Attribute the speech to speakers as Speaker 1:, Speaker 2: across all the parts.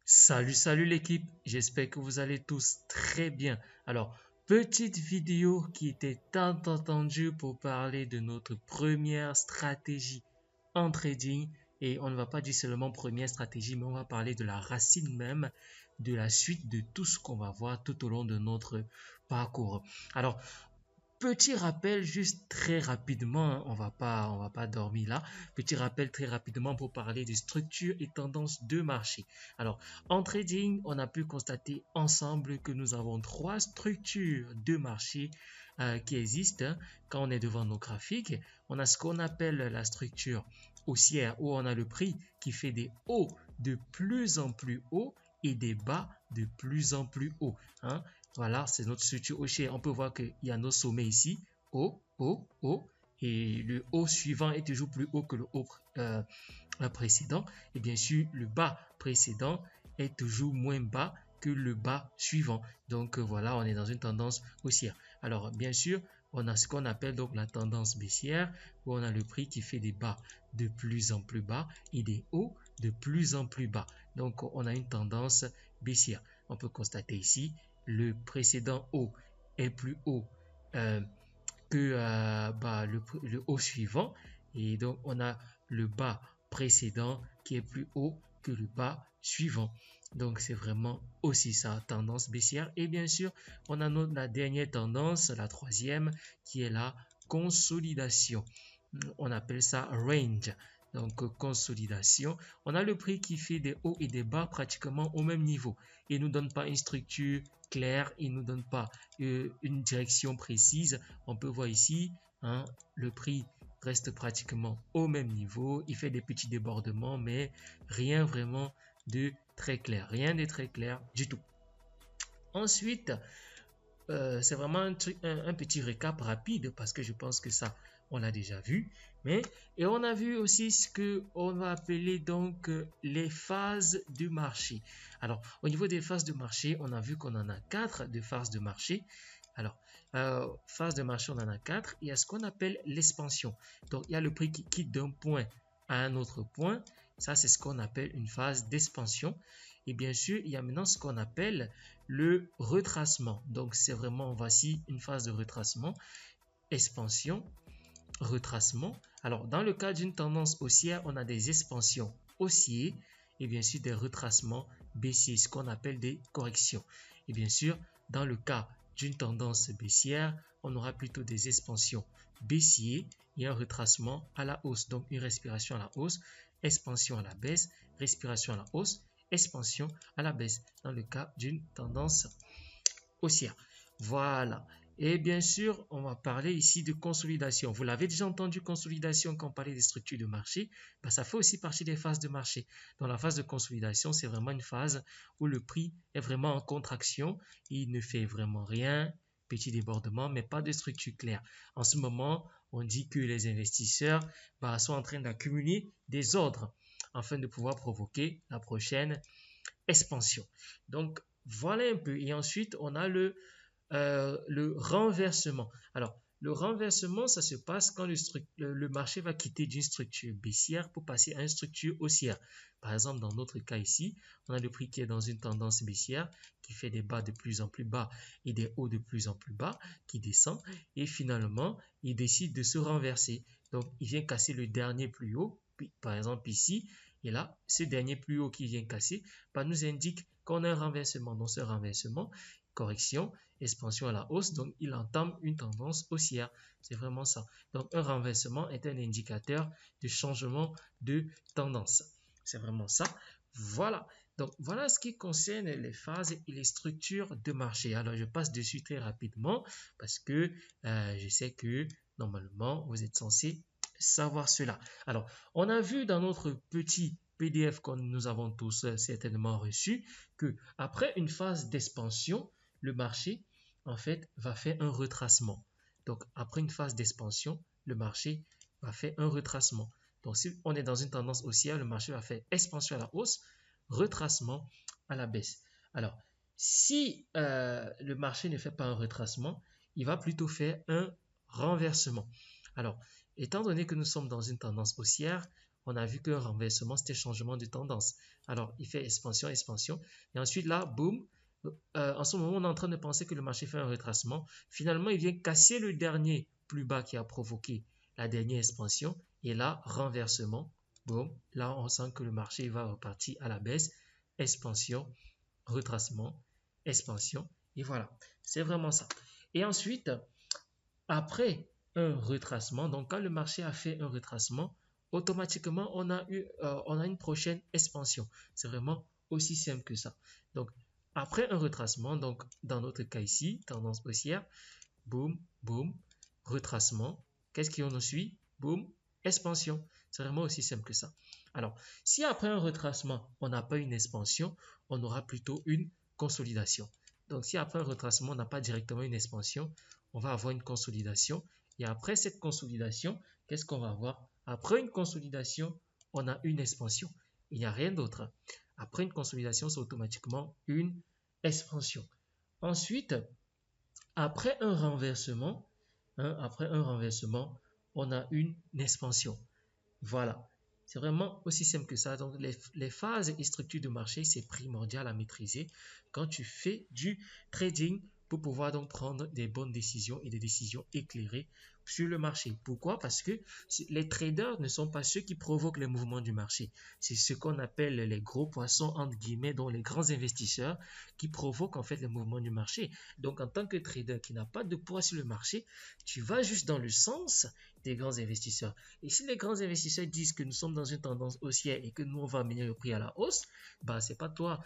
Speaker 1: Salut l'équipe, j'espère que vous allez tous très bien. Alors, petite vidéo qui était tant attendue pour parler de notre première stratégie en trading. Et on ne va pas dire seulement première stratégie, mais on va parler de la racine même, de la suite de tout ce qu'on va voir tout au long de notre parcours. Alors, petit rappel juste très rapidement, hein, on va pas dormir là. Petit rappel très rapidement pour parler des structures et tendances de marché. Alors, en trading, on a pu constater ensemble que nous avons trois structures de marché qui existent, hein, quand on est devant nos graphiques. On a ce qu'on appelle la structure haussière où on a le prix qui fait des hauts de plus en plus hauts et des bas de plus en plus hauts, hein. Voilà, c'est notre structure haussière. On peut voir qu'il y a nos sommets ici, haut, haut, haut, et le haut suivant est toujours plus haut que le haut précédent. Et bien sûr, le bas précédent est toujours moins bas que le bas suivant. Donc voilà, on est dans une tendance haussière. Alors bien sûr, on a ce qu'on appelle donc la tendance baissière, où on a le prix qui fait des bas de plus en plus bas et des hauts de plus en plus bas. Donc on a une tendance baissière. On peut constater ici, le précédent haut est plus haut que le haut suivant. Et donc, on a le bas précédent qui est plus haut que le bas suivant. Donc, c'est vraiment aussi ça, tendance baissière. Et bien sûr, on a la dernière tendance, la troisième, qui est la consolidation. On appelle ça range. Donc, consolidation. On a le prix qui fait des hauts et des bas pratiquement au même niveau. Il ne nous donne pas une structure claire, il ne nous donne pas une direction précise. On peut voir ici, hein, le prix reste pratiquement au même niveau. Il fait des petits débordements, mais rien vraiment de très clair. Rien de très clair du tout. Ensuite, c'est vraiment un petit récap rapide parce que je pense que ça, on l'a déjà vu. Et on a vu aussi ce que on va appeler donc les phases de marché. Alors, au niveau des phases de marché, on a vu qu'on en a quatre de phases de marché. Alors, phase de marché, on en a quatre. Il y a ce qu'on appelle l'expansion. Donc, il y a le prix qui quitte d'un point à un autre point. Ça, c'est ce qu'on appelle une phase d'expansion. Et bien sûr, il y a maintenant ce qu'on appelle le retracement. Donc, c'est vraiment, voici une phase de retracement, expansion, retracement. Alors, dans le cas d'une tendance haussière, on a des expansions haussières et bien sûr des retracements baissiers, ce qu'on appelle des corrections. Et bien sûr, dans le cas d'une tendance baissière, on aura plutôt des expansions baissiers et un retracement à la hausse. Donc, une respiration à la hausse, expansion à la baisse, respiration à la hausse, expansion à la baisse dans le cas d'une tendance haussière. Voilà. Et bien sûr, on va parler ici de consolidation. Vous l'avez déjà entendu, consolidation, quand on parlait des structures de marché, ben, ça fait aussi partie des phases de marché. Dans la phase de consolidation, c'est vraiment une phase où le prix est vraiment en contraction. Il ne fait vraiment rien, petit débordement, mais pas de structure claire. En ce moment, on dit que les investisseurs sont en train d'accumuler des ordres afin de pouvoir provoquer la prochaine expansion. Donc, voilà un peu. Et ensuite, on a le renversement. Alors, le renversement, ça se passe quand le marché va quitter d'une structure baissière pour passer à une structure haussière. Par exemple, dans notre cas ici, on a le prix qui est dans une tendance baissière, qui fait des bas de plus en plus bas et des hauts de plus en plus bas, qui descend. Et finalement, il décide de se renverser. Donc, il vient casser le dernier plus haut, par exemple ici. Et là, ce dernier plus haut qui vient casser, nous indique qu'on a un renversement. Donc, ce renversement, correction, expansion à la hausse, donc il entame une tendance haussière. C'est vraiment ça. Donc un renversement est un indicateur de changement de tendance. C'est vraiment ça. Voilà. Donc voilà ce qui concerne les phases et les structures de marché. Alors je passe dessus très rapidement parce que je sais que normalement vous êtes censé savoir cela. Alors on a vu dans notre petit PDF que nous avons tous certainement reçu que après une phase d'expansion, le marché en fait va faire un retracement. Donc après une phase d'expansion, le marché va faire un retracement. Donc si on est dans une tendance haussière, le marché va faire expansion à la hausse, retracement à la baisse. Alors si le marché ne fait pas un retracement, il va plutôt faire un renversement. Alors étant donné que nous sommes dans une tendance haussière, on a vu qu'un renversement, c'était changement de tendance. Alors, il fait expansion, expansion. Et ensuite, là, boum, en ce moment, on est en train de penser que le marché fait un retracement. Finalement, il vient casser le dernier plus bas qui a provoqué la dernière expansion. Et là, renversement, boum, là, on sent que le marché va repartir à la baisse. Expansion, retracement, expansion. Et voilà, c'est vraiment ça. Et ensuite, après un retracement, donc quand le marché a fait un retracement, automatiquement, on a une prochaine expansion. C'est vraiment aussi simple que ça. Donc, après un retracement, donc dans notre cas ici, tendance haussière, boum, boum, retracement. Qu'est-ce qui en suit? Boum, expansion. C'est vraiment aussi simple que ça. Alors, si après un retracement, on n'a pas une expansion, on aura plutôt une consolidation. Donc, si après un retracement, on n'a pas directement une expansion, on va avoir une consolidation. Et après cette consolidation, qu'est-ce qu'on va avoir? Après une consolidation, on a une expansion. Il n'y a rien d'autre. Après une consolidation, c'est automatiquement une expansion. Ensuite, après un renversement, on a une expansion. Voilà. C'est vraiment aussi simple que ça. Donc, les phases et structures de marché, c'est primordial à maîtriser quand tu fais du trading pour pouvoir donc prendre des bonnes décisions et des décisions éclairées sur le marché. Pourquoi? Parce que les traders ne sont pas ceux qui provoquent les mouvements du marché. C'est ce qu'on appelle les gros poissons, entre guillemets, dont les grands investisseurs qui provoquent en fait les mouvements du marché. Donc, en tant que trader qui n'a pas de poids sur le marché, tu vas juste dans le sens des grands investisseurs. Et si les grands investisseurs disent que nous sommes dans une tendance haussière et que nous, on va amener le prix à la hausse, bah, c'est pas toi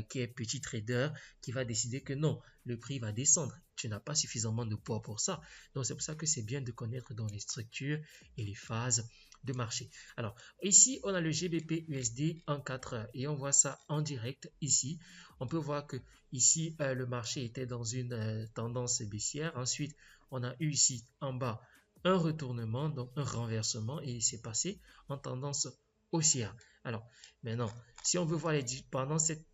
Speaker 1: qui es petit trader qui va décider que non, le prix va descendre. Tu n'as pas suffisamment de poids pour ça. Donc, c'est pour ça que c'est bien de connaître dans les structures et les phases de marché. Alors, ici, on a le GBP USD en 4 heures et on voit ça en direct ici. On peut voir que ici, le marché était dans une tendance baissière. Ensuite, on a eu ici en bas un retournement, donc un renversement, et il s'est passé en tendance haussière. Alors, maintenant, si on veut voir pendant cette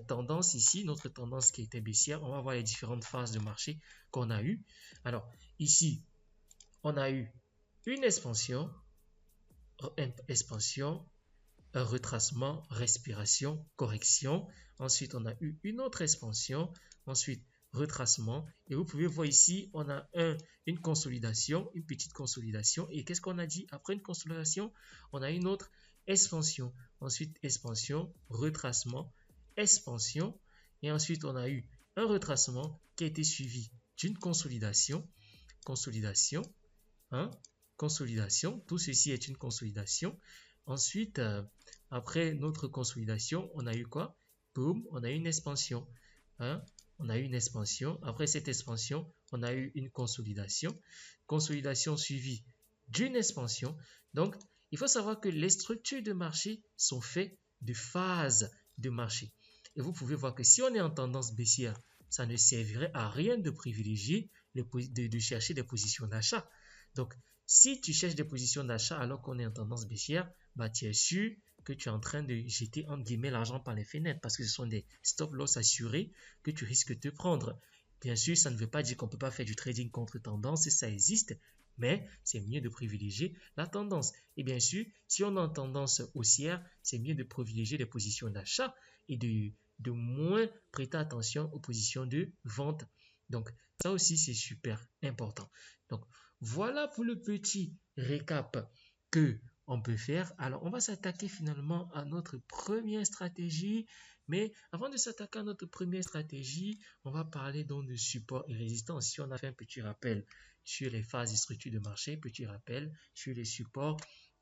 Speaker 1: tendance ici, notre tendance qui était baissière, on va voir les différentes phases de marché qu'on a eues. Alors, ici, on a eu une expansion, un retracement, respiration, correction. Ensuite, on a eu une autre expansion. Ensuite, retracement. Et vous pouvez voir ici, on a une consolidation, une petite consolidation. Et qu'est-ce qu'on a dit? Après une consolidation, on a une autre expansion. Ensuite, expansion, retracement, expansion. Et ensuite, on a eu un retracement qui a été suivi d'une consolidation. Consolidation, hein? Consolidation. Tout ceci est une consolidation. Ensuite, après notre consolidation, on a eu quoi? Boum, on a eu une expansion. Hein? On a eu une expansion. Après cette expansion, on a eu une consolidation. Consolidation suivie d'une expansion. Donc, il faut savoir que les structures de marché sont faites de phases de marché. Et vous pouvez voir que si on est en tendance baissière, ça ne servirait à rien de privilégier, de chercher des positions d'achat. Donc, si tu cherches des positions d'achat alors qu'on est en tendance baissière, bah, tu es sûr que tu es en train de jeter entre guillemets l'argent par les fenêtres parce que ce sont des stop loss assurés que tu risques de prendre. Bien sûr, ça ne veut pas dire qu'on ne peut pas faire du trading contre tendance, ça existe, mais c'est mieux de privilégier la tendance. Et bien sûr, si on est en tendance haussière, c'est mieux de privilégier les positions d'achat et de moins prêter attention aux positions de vente. Donc, ça aussi, c'est super important. Donc, voilà pour le petit récap que on peut faire. Alors, on va s'attaquer finalement à notre première stratégie. Mais avant de s'attaquer à notre première stratégie, on va parler donc de support et résistance. Si on a fait un petit rappel sur les phases et structures de marché, petit rappel sur les supports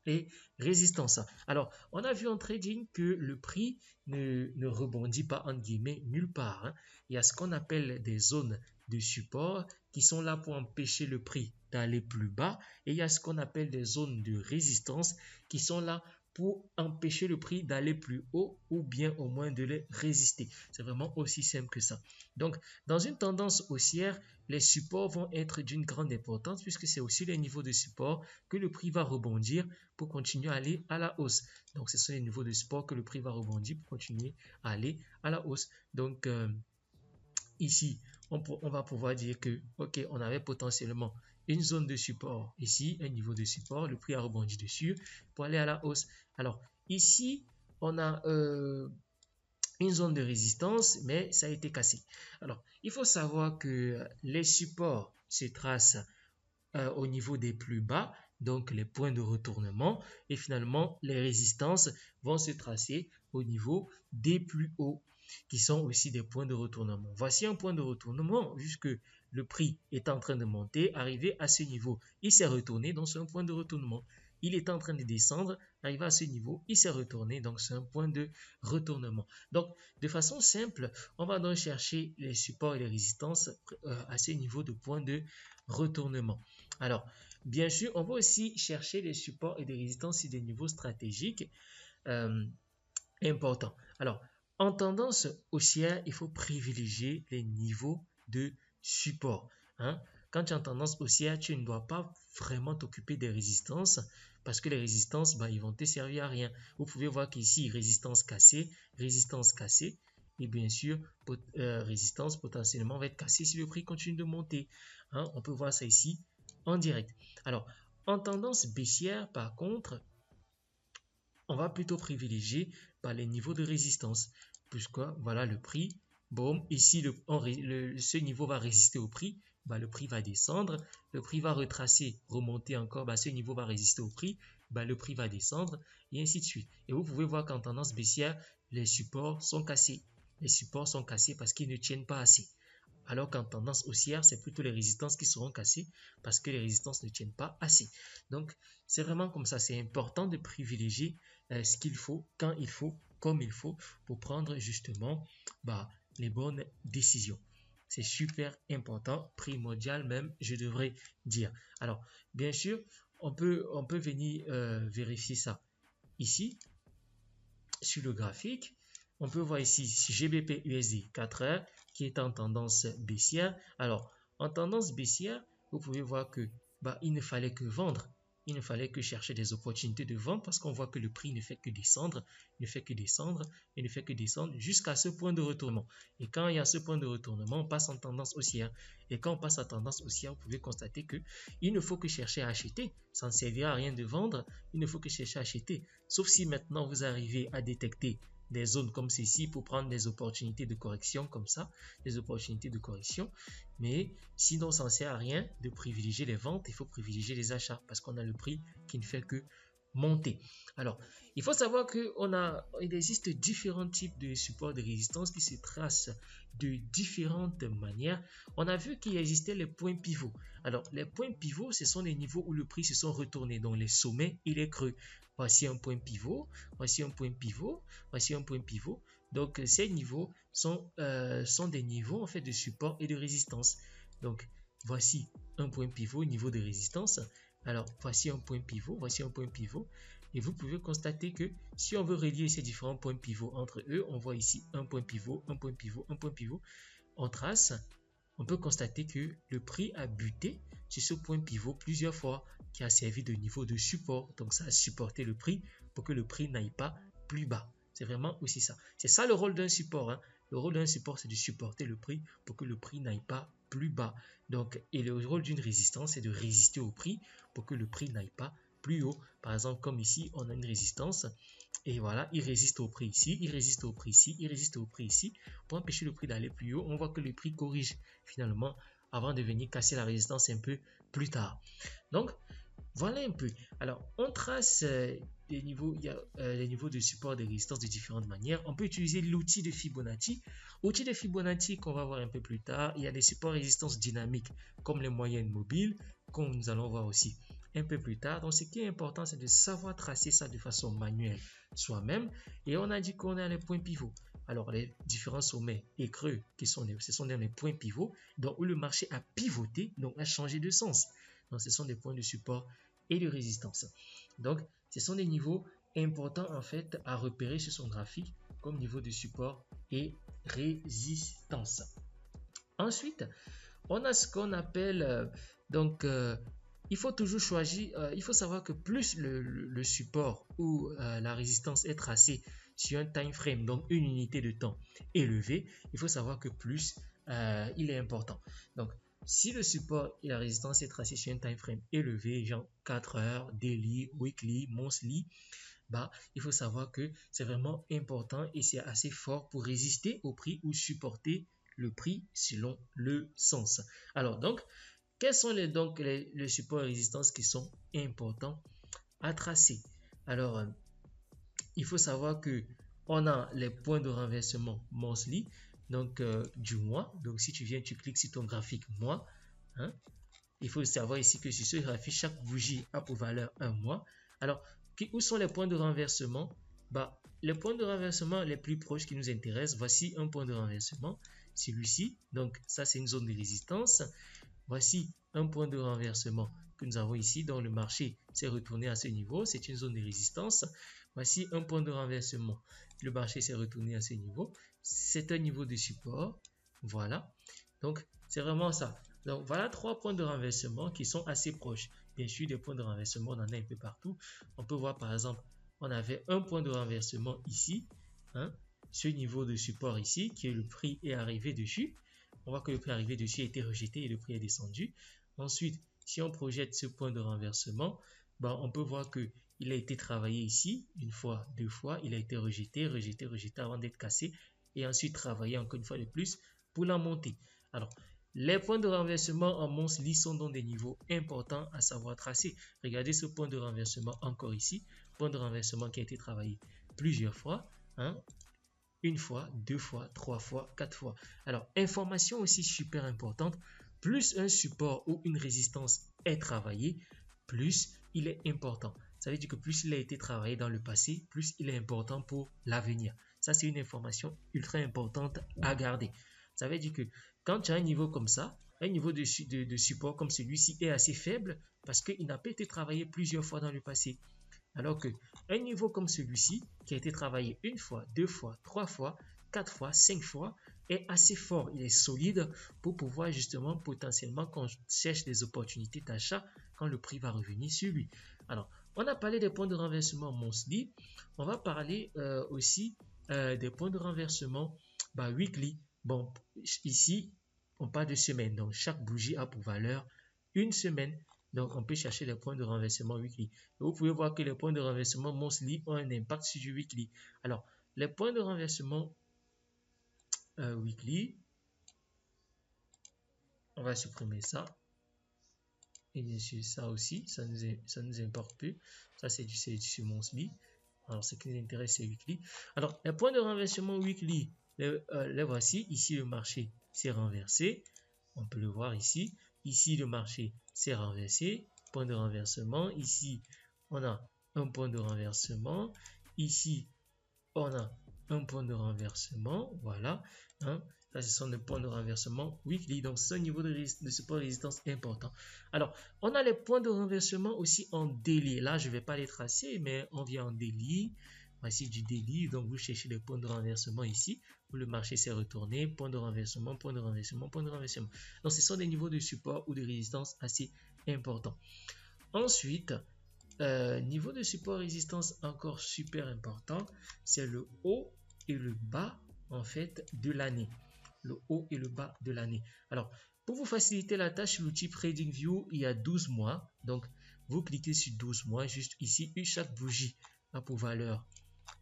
Speaker 1: et résistance. Alors, on a vu en trading que le prix ne rebondit pas, entre guillemets, nulle part. Hein. Il y a ce qu'on appelle des zones de support qui sont là pour empêcher le prix d'aller plus bas. Et il y a ce qu'on appelle des zones de résistance qui sont là pour empêcher le prix d'aller plus haut ou bien au moins de les résister. C'est vraiment aussi simple que ça. Donc, dans une tendance haussière, les supports vont être d'une grande importance puisque c'est aussi les niveaux de support que le prix va rebondir pour continuer à aller à la hausse. Donc, ce sont les niveaux de support que le prix va rebondir pour continuer à aller à la hausse. Donc, ici, on va pouvoir dire que, ok, on avait potentiellement une zone de support. Ici, un niveau de support, le prix a rebondi dessus pour aller à la hausse. Alors, ici, on a une zone de résistance, mais ça a été cassé. Alors, il faut savoir que les supports se tracent au niveau des plus bas, donc les points de retournement, et finalement, les résistances vont se tracer au niveau des plus hauts, qui sont aussi des points de retournement. Voici un point de retournement, puisque le prix est en train de monter, arrivé à ce niveau, il s'est retourné, donc c'est un point de retournement. Il est en train de descendre, arrivé à ce niveau, il s'est retourné, donc c'est un point de retournement. Donc, de façon simple, on va donc chercher les supports et les résistances à ce niveau de point de retournement. Alors, bien sûr, on va aussi chercher les supports et des résistances sur des niveaux stratégiques importants. Alors, en tendance haussière, il faut privilégier les niveaux de support. Hein. Quand tu es en tendance haussière, tu ne dois pas vraiment t'occuper des résistances parce que les résistances, ils vont te servir à rien. Vous pouvez voir qu'ici, résistance cassée, et bien sûr, résistance potentiellement va être cassée si le prix continue de monter. Hein. On peut voir ça ici en direct. Alors, en tendance baissière, par contre, on va plutôt privilégier les niveaux de résistance. Puisque, voilà, le prix, boum, ici, ce niveau va résister au prix, le prix va descendre, le prix va retracer, remonter encore, ce niveau va résister au prix, le prix va descendre, et ainsi de suite. Et vous pouvez voir qu'en tendance baissière, les supports sont cassés. Les supports sont cassés parce qu'ils ne tiennent pas assez. Alors qu'en tendance haussière, c'est plutôt les résistances qui seront cassées parce que les résistances ne tiennent pas assez. Donc, c'est vraiment comme ça. C'est important de privilégier ce qu'il faut, quand il faut, comme il faut, pour prendre justement les bonnes décisions. C'est super important, primordial même, je devrais dire. Alors, bien sûr, on peut venir vérifier ça ici, sur le graphique. On peut voir ici GBP USD 4 heures qui est en tendance baissière. Alors, en tendance baissière, vous pouvez voir que il ne fallait que vendre. Il ne fallait que chercher des opportunités de vente parce qu'on voit que le prix ne fait que descendre, ne fait que descendre et ne fait que descendre jusqu'à ce point de retournement. Et quand il y a ce point de retournement, on passe en tendance haussière. Et quand on passe en tendance haussière, vous pouvez constater que il ne faut que chercher à acheter. Ça ne servira à rien de vendre. Il ne faut que chercher à acheter. Sauf si maintenant vous arrivez à détecter des zones comme ceci pour prendre des opportunités de correction comme ça, des opportunités de correction. Mais sinon, ça ne sert à rien de privilégier les ventes, il faut privilégier les achats parce qu'on a le prix qui ne fait que monter. Alors, il faut savoir qu'il existe différents types de supports de résistance qui se tracent de différentes manières. On a vu qu'il existait les points pivots. Alors, les points pivots, ce sont les niveaux où le prix se sont retournés, donc les sommets et les creux. Voici un point pivot, voici un point pivot, voici un point pivot. Donc, ces niveaux sont des niveaux en fait de support et de résistance. Donc, voici un point pivot, niveau de résistance. Alors, voici un point pivot, voici un point pivot. Et vous pouvez constater que si on veut relier ces différents points pivots entre eux, on voit ici un point pivot, un point pivot, un point pivot. On trace, on peut constater que le prix a buté sur ce point pivot plusieurs fois, qui a servi de niveau de support. Donc, ça a supporté le prix pour que le prix n'aille pas plus bas. C'est vraiment aussi ça. C'est ça le rôle d'un support. Hein. Le rôle d'un support, c'est de supporter le prix pour que le prix n'aille pas plus bas. Donc, et le rôle d'une résistance, c'est de résister au prix pour que le prix n'aille pas plus haut. Par exemple, comme ici, on a une résistance. Et voilà, il résiste au prix ici, il résiste au prix ici, il résiste au prix ici. Pour empêcher le prix d'aller plus haut, on voit que le prix corrige finalement avant de venir casser la résistance un peu plus tard. Donc, voilà un peu. Alors, on trace les niveaux de support de résistance de différentes manières. On peut utiliser l'outil de Fibonacci. Outil de Fibonacci qu'on va voir un peu plus tard. Il y a des supports résistance dynamiques comme les moyennes mobiles, comme nous allons voir aussi un peu plus tard. Donc, ce qui est important, c'est de savoir tracer ça de façon manuelle soi-même. Et on a dit qu'on a les points pivots. Alors, les différents sommets et creux, ce sont les points pivots, donc où le marché a pivoté, donc a changé de sens. Donc, ce sont des points de support et de résistance. Donc, ce sont des niveaux importants en fait à repérer sur son graphique comme niveau de support et résistance. Ensuite, on a ce qu'on appelle il faut toujours choisir, il faut savoir que plus le support ou la résistance est tracée sur un time frame, donc une unité de temps élevée, il faut savoir que plus il est important. Donc, si le support et la résistance est tracé sur un time frame élevé, genre 4 heures, daily, weekly, monthly, bah, il faut savoir que c'est vraiment important et c'est assez fort pour résister au prix ou supporter le prix selon le sens. Alors donc, quels sont les supports et résistances qui sont importants à tracer? Alors, il faut savoir que on a les points de renversement monthly, donc du mois. Donc si tu viens, tu cliques sur ton graphique mois, hein, il faut savoir ici que sur ce graphique, chaque bougie a pour valeur un mois. Alors, où sont les points de renversement? Bah, les points de renversement les plus proches qui nous intéressent, voici un point de renversement, celui-ci. Donc ça, c'est une zone de résistance. Voici un point de renversement que nous avons ici, dont le marché s'est retourné à ce niveau. C'est une zone de résistance. Voici un point de renversement. Le marché s'est retourné à ce niveau. C'est un niveau de support. Voilà. Donc, c'est vraiment ça. Donc, voilà 3 points de renversement qui sont assez proches. Bien sûr, des points de renversement, on en a un peu partout. On peut voir, par exemple, on avait un point de renversement ici. Hein, ce niveau de support ici, qui est le prix est arrivé dessus. On voit que le prix arrivé dessus a été rejeté et le prix est descendu. Ensuite, si on projette ce point de renversement, ben, on peut voir qu'il a été travaillé ici, une fois, 2 fois, il a été rejeté, rejeté, rejeté avant d'être cassé et ensuite travaillé encore une fois de plus pour la montée. Alors, les points de renversement en monthly sont donc des niveaux importants à savoir tracer. Regardez ce point de renversement encore ici, point de renversement qui a été travaillé plusieurs fois, hein, une fois, 2 fois, 3 fois, 4 fois. Alors, information aussi super importante, plus un support ou une résistance est travaillée, plus il est important. Ça veut dire que plus il a été travaillé dans le passé, plus il est important pour l'avenir. Ça, c'est une information ultra importante à garder. Ça veut dire que quand tu as un niveau comme ça, un niveau de support comme celui-ci est assez faible parce qu'il n'a pas été travaillé plusieurs fois dans le passé. Alors qu'un niveau comme celui-ci, qui a été travaillé une fois, 2 fois, 3 fois, 4 fois, 5 fois, est assez fort, il est solide pour pouvoir justement potentiellement qu'on cherche des opportunités d'achat quand le prix va revenir sur lui. Alors, on a parlé des points de renversement monthly, on va parler aussi des points de renversement weekly. Bon, ici, on parle de semaine, donc chaque bougie a pour valeur une semaine. Donc, on peut chercher les points de renversement weekly. Et vous pouvez voir que les points de renversement monthly ont un impact sur du weekly. Alors, les points de renversement weekly, on va supprimer ça. Et bien sûr, ça aussi, ça nous importe plus. Ça, c'est du monthly. Alors, ce qui nous intéresse, c'est weekly. Alors, les points de renversement weekly, les voici. Ici, le marché s'est renversé. On peut le voir ici. Ici, le marché s'est renversé. Point de renversement. Ici, on a un point de renversement. Ici, on a un point de renversement. Voilà. Hein. Là, ce sont des points de renversement weekly. Donc, c'est un niveau de support résistance important. Alors, on a les points de renversement aussi en daily. Là, je ne vais pas les tracer, mais on vient en daily. Voici du daily. Donc, vous cherchez les points de renversement ici, où le marché s'est retourné. Point de renversement, point de renversement, point de renversement. Donc, ce sont des niveaux de support ou de résistance assez importants. Ensuite, niveau de support résistance encore super important, c'est le haut et le bas, en fait, de l'année. Le haut et le bas de l'année. Alors, pour vous faciliter la tâche, l'outil TradingView, il y a 12 mois. Donc, vous cliquez sur 12 mois, juste ici, chaque bougie a pour valeur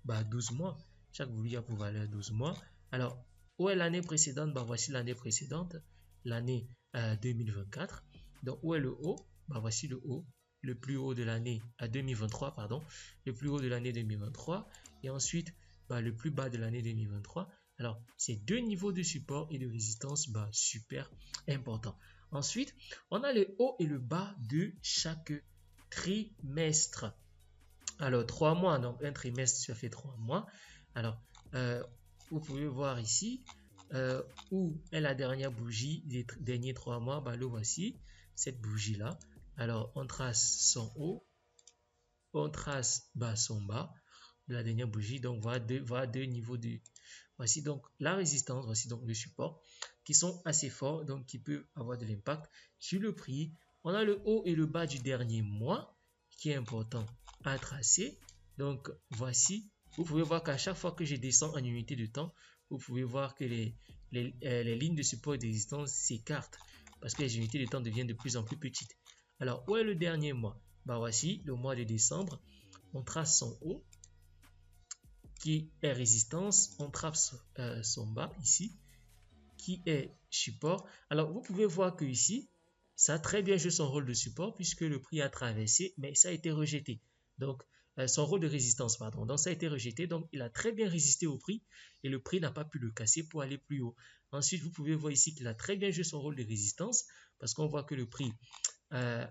Speaker 1: 12 mois. Chaque bougie a pour valeur 12 mois. Alors, où est l'année précédente? Voici l'année précédente, l'année 2024. Donc, où est le haut? Voici le haut, le plus haut de l'année 2023, pardon. Le plus haut de l'année 2023. Et ensuite, le plus bas de l'année 2023. Alors, ces deux niveaux de support et de résistance super importants. Ensuite, on a le haut et le bas de chaque trimestre. Alors, 3 mois, donc un trimestre, ça fait 3 mois. Alors, vous pouvez voir ici où est la dernière bougie des derniers 3 mois. Le voici, cette bougie-là. Alors, on trace son haut, on trace son bas de la dernière bougie. Donc, voilà deux niveaux de... Voici donc la résistance, voici donc le support qui sont assez forts, donc qui peuvent avoir de l'impact sur le prix. On a le haut et le bas du dernier mois qui est important à tracer. Donc voici, vous pouvez voir qu'à chaque fois que je descends en unité de temps, vous pouvez voir que les lignes de support et de résistance s'écartent parce que les unités de temps deviennent de plus en plus petites. Alors, où est le dernier mois? Bah, voici le mois de décembre. On trace son haut, qui est résistance. On trace son bas, ici, qui est support. Alors, vous pouvez voir que ici, ça a très bien joué son rôle de support, puisque le prix a traversé, mais ça a été rejeté. Donc, son rôle de résistance, pardon. Donc, ça a été rejeté. Donc, il a très bien résisté au prix et le prix n'a pas pu le casser pour aller plus haut. Ensuite, vous pouvez voir ici qu'il a très bien joué son rôle de résistance parce qu'on voit que le prix a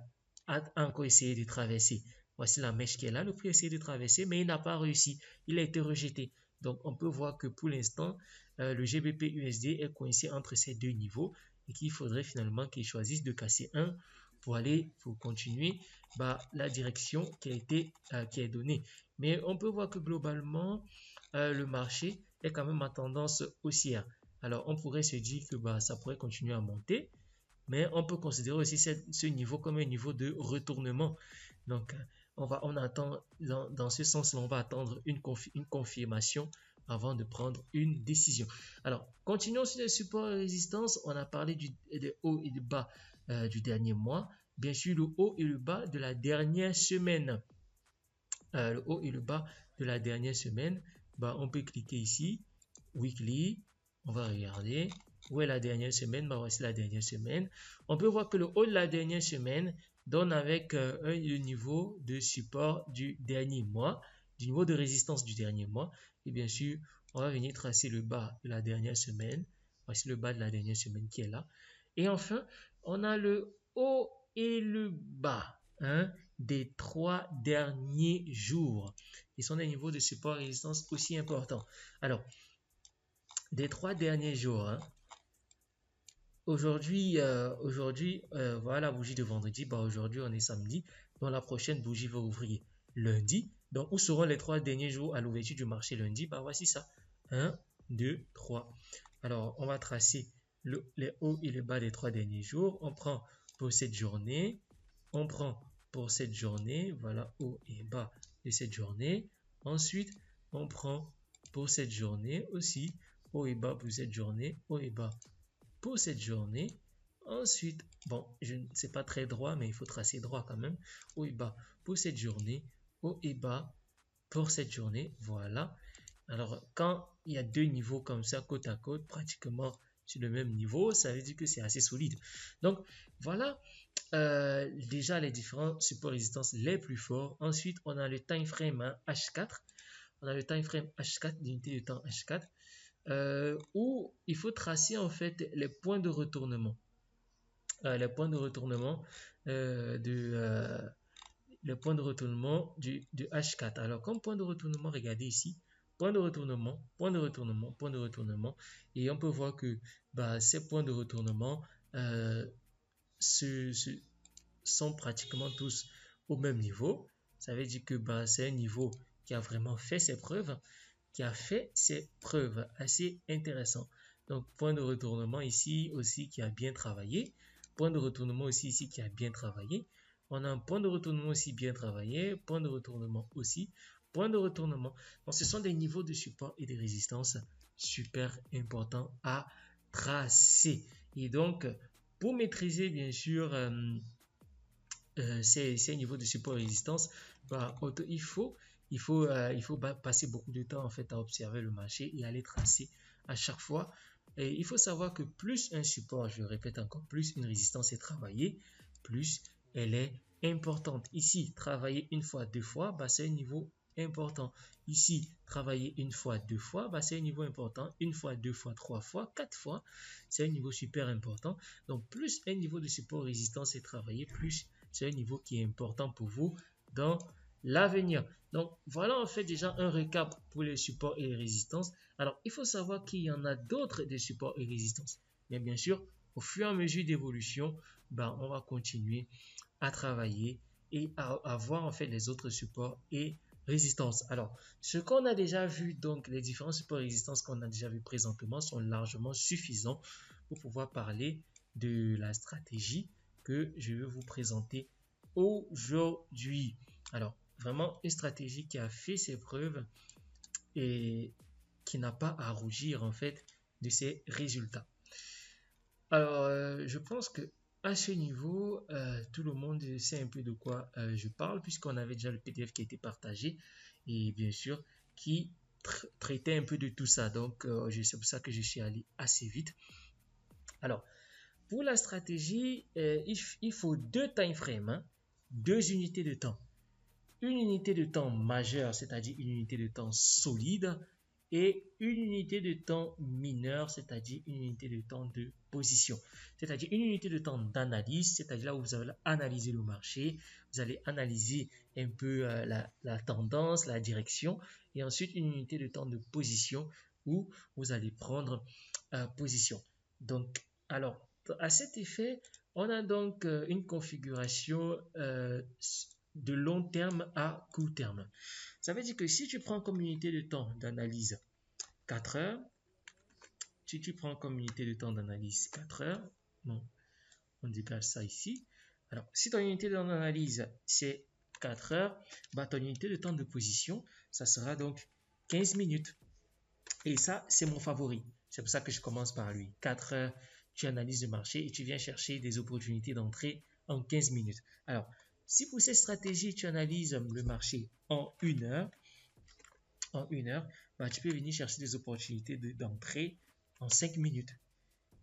Speaker 1: encore essayé de traverser. Voici la mèche qui est là. Le prix a essayé de traverser, mais il n'a pas réussi. Il a été rejeté. Donc, on peut voir que pour l'instant, le GBP USD est coincé entre ces deux niveaux et qu'il faudrait finalement qu'il choisisse de casser un pour continuer la direction qui est donnée. Mais on peut voir que globalement, le marché est quand même en tendance haussière. Alors, on pourrait se dire que ça pourrait continuer à monter, mais on peut considérer aussi ce niveau comme un niveau de retournement. Donc, on attend, dans ce sens-là, on va attendre une confirmation avant de prendre une décision. Alors, continuons sur les supports et résistances. On a parlé des hauts et du bas du dernier mois. Bien sûr, le haut et le bas de la dernière semaine. Le haut et le bas de la dernière semaine, on peut cliquer ici, weekly, on va regarder où est la dernière semaine. Voici la dernière semaine. On peut voir que le haut de la dernière semaine donne avec le niveau de support du dernier mois, du niveau de résistance du dernier mois. Et bien sûr, on va venir tracer le bas de la dernière semaine. Voici le bas de la dernière semaine qui est là. Et enfin, on a le haut et le bas des 3 derniers jours. Ils sont des niveaux de support et résistance aussi importants. Alors, des 3 derniers jours, aujourd'hui, voilà la bougie de vendredi. Aujourd'hui, on est samedi. Donc, la prochaine bougie va ouvrir lundi. Donc, où seront les 3 derniers jours à l'ouverture du marché lundi? Voici ça. 1, 2, 3. Alors, on va tracer les hauts et les bas des 3 derniers jours. On prend pour cette journée. On prend pour cette journée. Voilà, haut et bas de cette journée. Ensuite, on prend pour cette journée aussi. Haut et bas pour cette journée. Haut et bas pour cette journée. Ensuite, c'est pas très droit, mais il faut tracer droit quand même. Haut et bas pour cette journée. Haut et bas pour cette journée. Voilà. Alors, quand il y a deux niveaux comme ça, côte à côte, pratiquement sur le même niveau, ça veut dire que c'est assez solide. Donc, voilà déjà les différents supports résistances les plus forts. Ensuite, on a le time frame H4. On a le time frame H4, l'unité de temps H4. Où il faut tracer en fait les points de retournement. Les points de retournement du H4. Alors, comme point de retournement, regardez ici, point de retournement, point de retournement, point de retournement. Et on peut voir que ces points de retournement sont pratiquement tous au même niveau. Ça veut dire que c'est un niveau qui a vraiment fait ses preuves, assez intéressant. Donc, point de retournement ici aussi qui a bien travaillé. Point de retournement aussi ici qui a bien travaillé. On a un point de retournement aussi bien travaillé. Point de retournement aussi. Point de retournement. Donc, ce sont des niveaux de support et de résistance super importants à tracer. Et donc, pour maîtriser bien sûr ces niveaux de support et résistance, il faut passer beaucoup de temps en fait à observer le marché et à les tracer à chaque fois. Et il faut savoir que plus un support, je le répète encore, plus une résistance est travaillée, plus elle est importante. Ici, travailler une fois, deux fois, c'est un niveau important. Ici, travailler une fois, deux fois, c'est un niveau important. Une fois, deux fois, trois fois, quatre fois, c'est un niveau super important. Donc, plus un niveau de support résistance est travaillé, plus c'est un niveau qui est important pour vous dans l'avenir. Donc, voilà en fait déjà un récap pour les supports et les résistances. Alors, il faut savoir qu'il y en a d'autres des supports et résistances. Mais bien sûr, au fur et à mesure d'évolution, on va continuer à travailler et à voir en fait les autres supports et résistances. Alors, ce qu'on a déjà vu, donc les différents supports et résistances qu'on a déjà vu présentement sont largement suffisants pour pouvoir parler de la stratégie que je vais vous présenter aujourd'hui. Alors, vraiment une stratégie qui a fait ses preuves et qui n'a pas à rougir en fait de ses résultats. Alors, je pense que à ce niveau, tout le monde sait un peu de quoi je parle, puisqu'on avait déjà le PDF qui a été partagé et bien sûr qui traitait un peu de tout ça. Donc, c'est pour ça que je suis allé assez vite. Alors, pour la stratégie, il faut deux time frames, hein, deux unités de temps. Une unité de temps majeure, c'est-à-dire une unité de temps solide, et une unité de temps mineure, c'est-à-dire une unité de temps de position. C'est-à-dire une unité de temps d'analyse, c'est-à-dire là où vous allez analyser le marché, vous allez analyser un peu la tendance, la direction, et ensuite une unité de temps de position où vous allez prendre position. Donc, alors, à cet effet, on a donc une configuration de long terme à court terme. Ça veut dire que si tu prends comme unité de temps d'analyse 4 heures, si tu prends comme unité de temps d'analyse 4 heures, bon, on dégage ça ici. Alors, si ton unité de temps d'analyse c'est 4 heures, bah, ton unité de temps de position, ça sera donc 15 minutes. Et ça, c'est mon favori. C'est pour ça que je commence par lui. 4 heures, tu analyses le marché et tu viens chercher des opportunités d'entrée en 15 minutes. Alors, si pour cette stratégie, tu analyses le marché en 1 heure, bah, tu peux venir chercher des opportunités d'entrée en 5 minutes.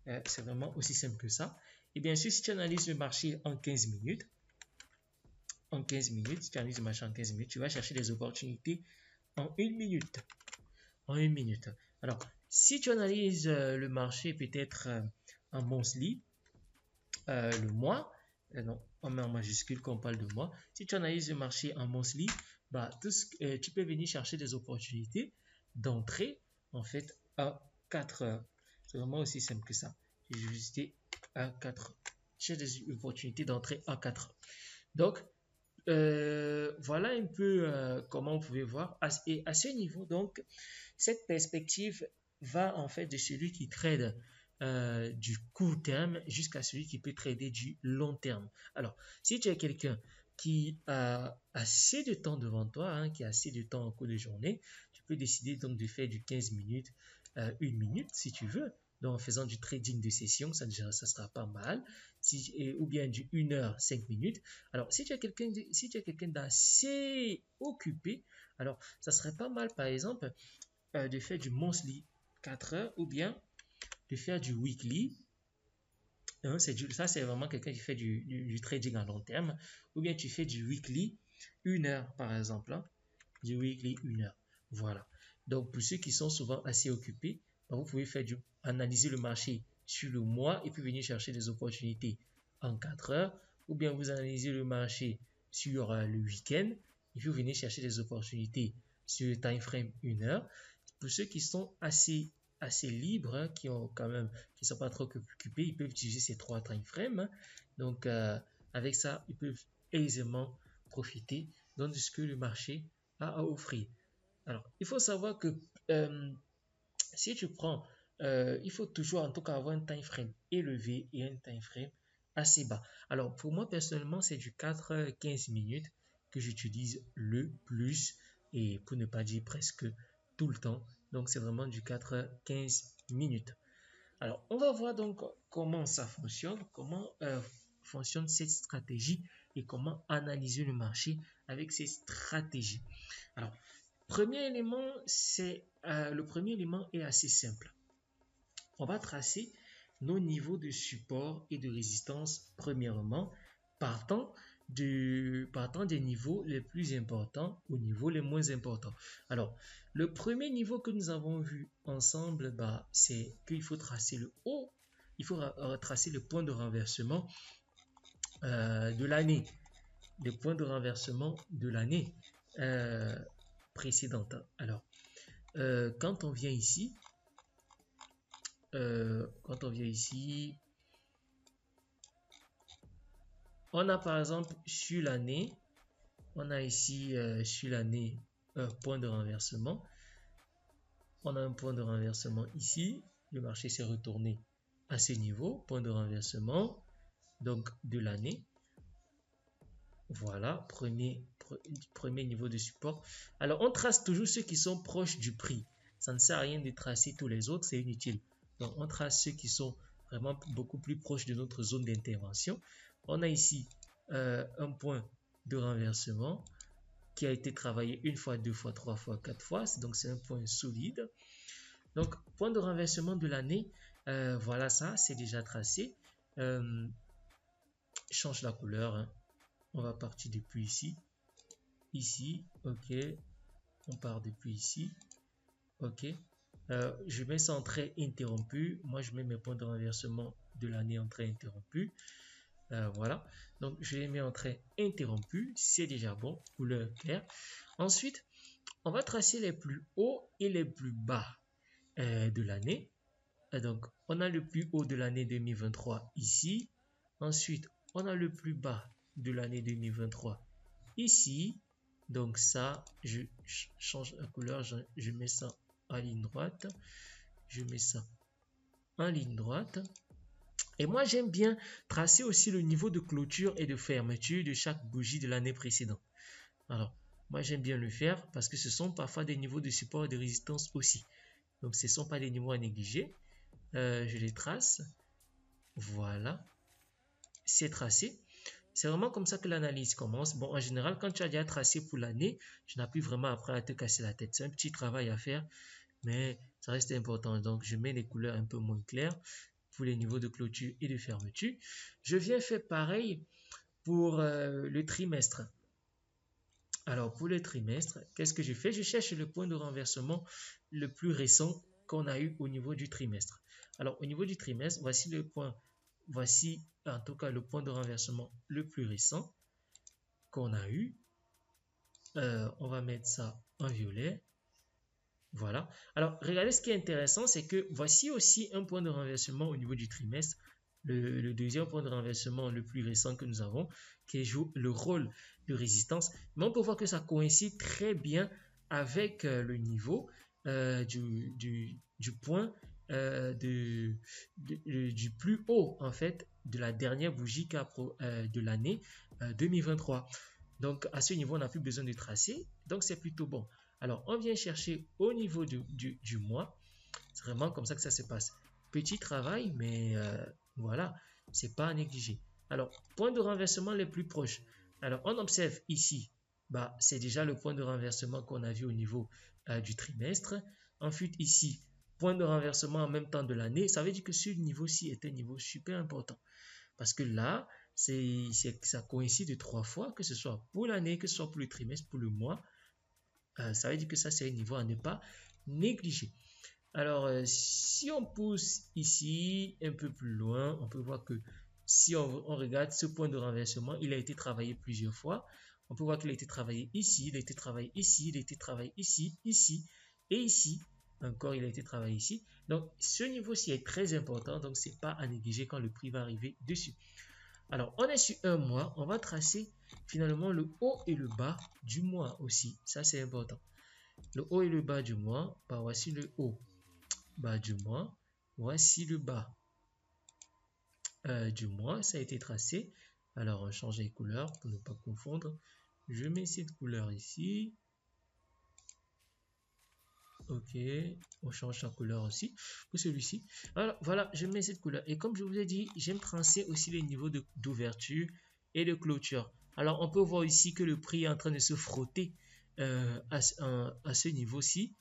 Speaker 1: C'est vraiment aussi simple que ça. Et bien sûr, si tu analyses le marché en 15 minutes, si tu analyses le marché en 15 minutes, tu vas chercher des opportunités en 1 minute. En 1 minute. Alors, si tu analyses le marché peut-être en monthly, le mois, non, on met en majuscule quand on parle de mois. Si tu analyses le marché en monthly, bah, tu peux venir chercher des opportunités d'entrée en fait à 4 heures. C'est vraiment aussi simple que ça. J'ai juste à 4 heures. J'ai des opportunités d'entrée à 4 heures. Donc, voilà un peu comment vous pouvez voir. Et à ce niveau, donc, cette perspective va en fait de celui qui trade du court terme jusqu'à celui qui peut trader du long terme. Alors, si tu es quelqu'un qui a assez de temps devant toi, hein, qui a assez de temps en cours de journée, tu peux décider donc de faire du 15 minutes, 1 minute si tu veux. Donc, en faisant du trading de session, ça sera pas mal. Ou bien du 1 heure, 5 minutes. Alors, si tu es quelqu'un d'assez occupé, alors, ça serait pas mal, par exemple, de faire du monthly 4 heures ou bien de faire du weekly. Hein, ça, c'est vraiment quelqu'un qui fait du trading à long terme. Ou bien tu fais du weekly 1 heure, par exemple. Hein, du weekly 1 heure. Voilà. Donc, pour ceux qui sont souvent assez occupés, vous pouvez faire analyser le marché sur le mois et puis venir chercher des opportunités en 4 heures. Ou bien vous analysez le marché sur le week-end et puis vous venez chercher des opportunités sur le time frame 1 heure. Pour ceux qui sont assez libres, hein, qui sont pas trop occupés, ils peuvent utiliser ces 3 time frames. Hein. Donc, avec ça, ils peuvent aisément profiter de ce que le marché a à offrir. Alors, il faut savoir que si tu prends, il faut toujours en tout cas avoir un time frame élevé et un time frame assez bas. Alors, pour moi, personnellement, c'est du 4-15 minutes que j'utilise le plus et pour ne pas dire presque tout le temps. Donc, c'est vraiment du 4-15 minutes. Alors, on va voir donc comment ça fonctionne, comment fonctionne cette stratégie et comment analyser le marché avec ces stratégies. Alors, le premier élément est assez simple. On va tracer nos niveaux de support et de résistance premièrement, partant des niveaux les plus importants aux niveaux les moins importants. Alors, le premier niveau que nous avons vu ensemble, c'est qu'il faut tracer le haut, il faut tracer le point de renversement de l'année, le point de renversement de l'année précédente. Alors, quand on vient ici, on a par exemple sur l'année, on a ici sur l'année un point de renversement. On a un point de renversement ici. Le marché s'est retourné à ce niveau, point de renversement donc de l'année. Voilà, premier niveau de support. Alors, on trace toujours ceux qui sont proches du prix. Ça ne sert à rien de tracer tous les autres, c'est inutile. Donc, on trace ceux qui sont vraiment beaucoup plus proche de notre zone d'intervention. On a ici un point de renversement qui a été travaillé une fois, deux fois, trois fois, quatre fois. Donc, c'est un point solide. Donc, point de renversement de l'année, voilà ça, c'est déjà tracé. Change la couleur. Hein. On va partir depuis ici. Ici, ok. On part depuis ici. Ok. Je mets ça en trait interrompu. Moi, je mets mes points de renversement de l'année en trait interrompu. Voilà. Donc, je les mets en trait interrompu. C'est déjà bon. Couleur claire. Ensuite, on va tracer les plus hauts et les plus bas de l'année. Donc, on a le plus haut de l'année 2023 ici. Ensuite, on a le plus bas de l'année 2023 ici. Donc ça, je change la couleur, je mets ça en ligne droite. Je mets ça en ligne droite. Et moi, j'aime bien tracer aussi le niveau de clôture et de fermeture de chaque bougie de l'année précédente. Alors, moi, j'aime bien le faire parce que ce sont parfois des niveaux de support et de résistance aussi. Donc, ce ne sont pas des niveaux à négliger. Je les trace. Voilà. C'est tracé. C'est vraiment comme ça que l'analyse commence. Bon, en général, quand tu as déjà tracé pour l'année, tu n'as plus vraiment après à te casser la tête. C'est un petit travail à faire, mais ça reste important. Donc, je mets les couleurs un peu moins claires pour les niveaux de clôture et de fermeture. Je viens faire pareil pour le trimestre. Alors, pour le trimestre, qu'est-ce que je fais? Je cherche le point de renversement le plus récent qu'on a eu au niveau du trimestre. Alors, au niveau du trimestre, voici le point. Voici en tout cas le point de renversement le plus récent qu'on a eu. On va mettre ça en violet. Voilà. Alors, regardez ce qui est intéressant, c'est que voici aussi un point de renversement au niveau du trimestre. Le deuxième point de renversement le plus récent que nous avons, qui joue le rôle de résistance. Mais on peut voir que ça coïncide très bien avec le niveau du point du plus haut, en fait, de la dernière bougie de l'année 2023. Donc, à ce niveau, on n'a plus besoin de tracer. Donc, c'est plutôt bon. Alors, on vient chercher au niveau du mois. C'est vraiment comme ça que ça se passe. Petit travail, mais voilà, c'est pas à négliger. Alors, point de renversement les plus proches. Alors, on observe ici, bah, c'est déjà le point de renversement qu'on a vu au niveau du trimestre. Ensuite, ici, point de renversement en même temps de l'année. Ça veut dire que ce niveau-ci est un niveau super important. Parce que là, ça coïncide 3 fois, que ce soit pour l'année, que ce soit pour le trimestre, pour le mois. Ça veut dire que ça, c'est un niveau à ne pas négliger. Alors, si on pousse ici un peu plus loin, on peut voir que si on regarde ce point de renversement, il a été travaillé plusieurs fois. On peut voir qu'il a été travaillé ici, il a été travaillé ici, il a été travaillé ici, ici et ici. Encore, il a été travaillé ici. Donc, ce niveau-ci est très important. Donc, ce n'est pas à négliger quand le prix va arriver dessus. Alors, on est sur un mois. On va tracer finalement le haut et le bas du mois aussi. Ça, c'est important. Le haut et le bas du mois. Bah, voici le haut, bas du mois. Voici le bas du mois. Ça a été tracé. Alors, on change les couleurs pour ne pas confondre. Je mets cette couleur ici. Ok, on change la couleur aussi pour celui-ci. Alors voilà, je mets cette couleur. Et comme je vous ai dit, j'aime tracer aussi les niveaux d'ouverture et de clôture. Alors on peut voir ici que le prix est en train de se frotter à ce niveau-ci.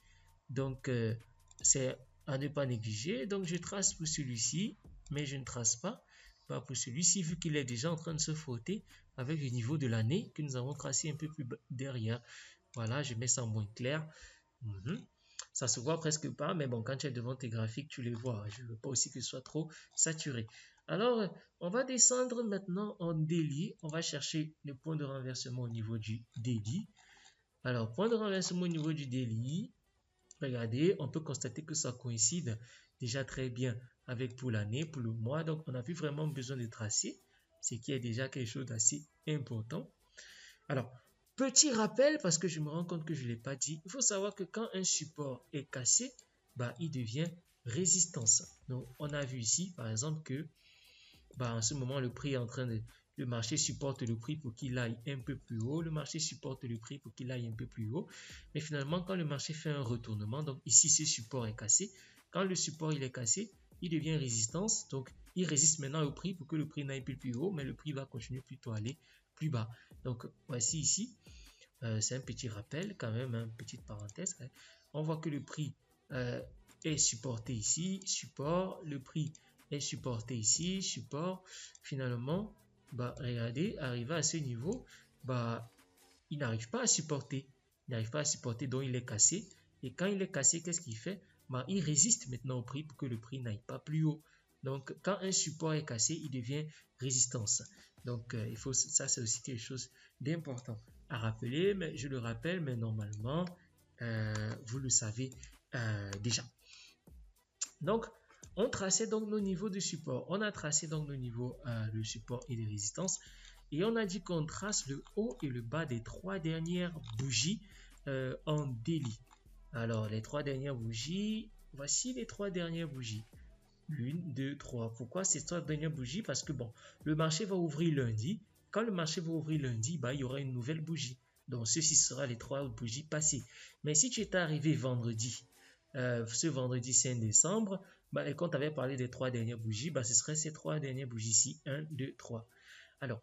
Speaker 1: Donc c'est à ne pas négliger. Donc je trace pour celui-ci, mais je ne trace pas pour celui-ci vu qu'il est déjà en train de se frotter avec le niveau de l'année que nous avons tracé un peu plus derrière. Voilà, je mets ça en moins clair. Ça se voit presque pas, mais bon, quand tu es devant tes graphiques, tu les vois. Je ne veux pas aussi que ce soit trop saturé. Alors, on va descendre maintenant en daily. On va chercher le point de renversement au niveau du daily. Alors, point de renversement au niveau du daily. Regardez, on peut constater que ça coïncide déjà très bien avec pour l'année, pour le mois. Donc, on n'a plus vraiment besoin de tracer, ce qui est déjà quelque chose d'assez important. Alors, petit rappel, parce que je me rends compte que je ne l'ai pas dit, il faut savoir que quand un support est cassé, bah, il devient résistance. Donc, on a vu ici, par exemple, que en ce moment, le prix est en train de... Le marché supporte le prix pour qu'il aille un peu plus haut. Le marché supporte le prix pour qu'il aille un peu plus haut. Mais finalement, quand le marché fait un retournement, donc ici, ce support est cassé. Quand le support il est cassé, il devient résistance. Donc, il résiste maintenant au prix pour que le prix n'aille plus haut, mais le prix va continuer plutôt à aller plus bas. Donc, voici ici, c'est un petit rappel quand même, une petite parenthèse. On voit que le prix est supporté ici, support, le prix est supporté ici, support. Finalement, regardez, arrivé à ce niveau, il n'arrive pas à supporter. Il n'arrive pas à supporter, donc il est cassé. Et quand il est cassé, qu'est-ce qu'il fait? Il résiste maintenant au prix pour que le prix n'aille pas plus haut. Donc, quand un support est cassé, il devient résistance. Donc, ça c'est aussi quelque chose d'important à rappeler, mais je le rappelle, mais normalement, vous le savez déjà. Donc, on traçait donc nos niveaux de support. On a tracé donc nos niveaux de support et de résistance. Et on a dit qu'on trace le haut et le bas des 3 dernières bougies en daily. Alors, les 3 dernières bougies, voici les 3 dernières bougies. 1, 2, 3. Pourquoi ces 3 dernières bougies? Parce que bon, le marché va ouvrir lundi. Quand le marché va ouvrir lundi, il y aura une nouvelle bougie. Donc, ceci sera les 3 bougies passées. Mais si tu étais arrivé vendredi, ce vendredi 5 décembre, et quand tu avais parlé des 3 dernières bougies, ce serait ces 3 dernières bougies-ci. 1, 2, 3. Alors,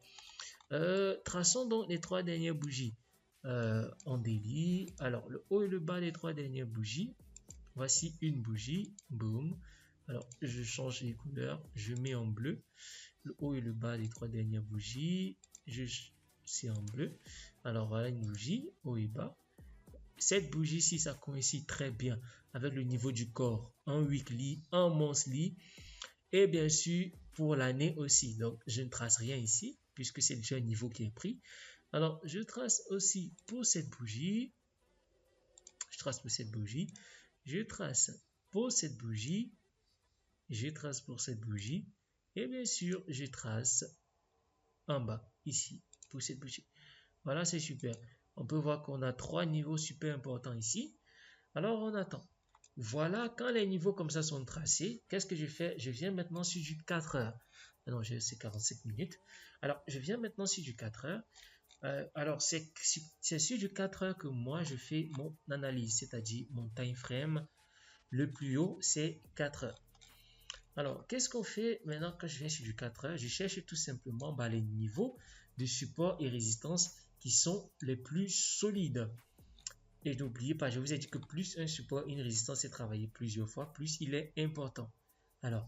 Speaker 1: traçons donc les 3 dernières bougies en daily. Alors, le haut et le bas des 3 dernières bougies. Voici une bougie. Boum. Alors, je change les couleurs. Je mets en bleu. Le haut et le bas des 3 dernières bougies. C'est en bleu. Alors, voilà une bougie, haut et bas. Cette bougie-ci, ça coïncide très bien avec le niveau du corps en weekly, en monthly. Et bien sûr, pour l'année aussi. Donc, je ne trace rien ici, puisque c'est déjà un niveau qui est pris. Alors, je trace aussi pour cette bougie. Je trace pour cette bougie. Je trace pour cette bougie. Je trace pour cette bougie. Et bien sûr, je trace en bas, ici, pour cette bougie. Voilà, c'est super. On peut voir qu'on a 3 niveaux super importants ici. Alors, on attend. Voilà, quand les niveaux comme ça sont tracés, qu'est-ce que je fais? Je viens maintenant sur du 4 heures. Non, c'est 45 minutes. Alors, je viens maintenant sur du 4 heures. Alors, c'est sur du 4 heures que moi, je fais mon analyse, c'est-à-dire mon time frame. Le plus haut, c'est 4 heures. Alors, qu'est-ce qu'on fait maintenant quand je viens sur du 4 heures? Je cherche tout simplement les niveaux de support et résistance qui sont les plus solides. Et n'oubliez pas, je vous ai dit que plus un support et une résistance est travaillé plusieurs fois, plus il est important. Alors,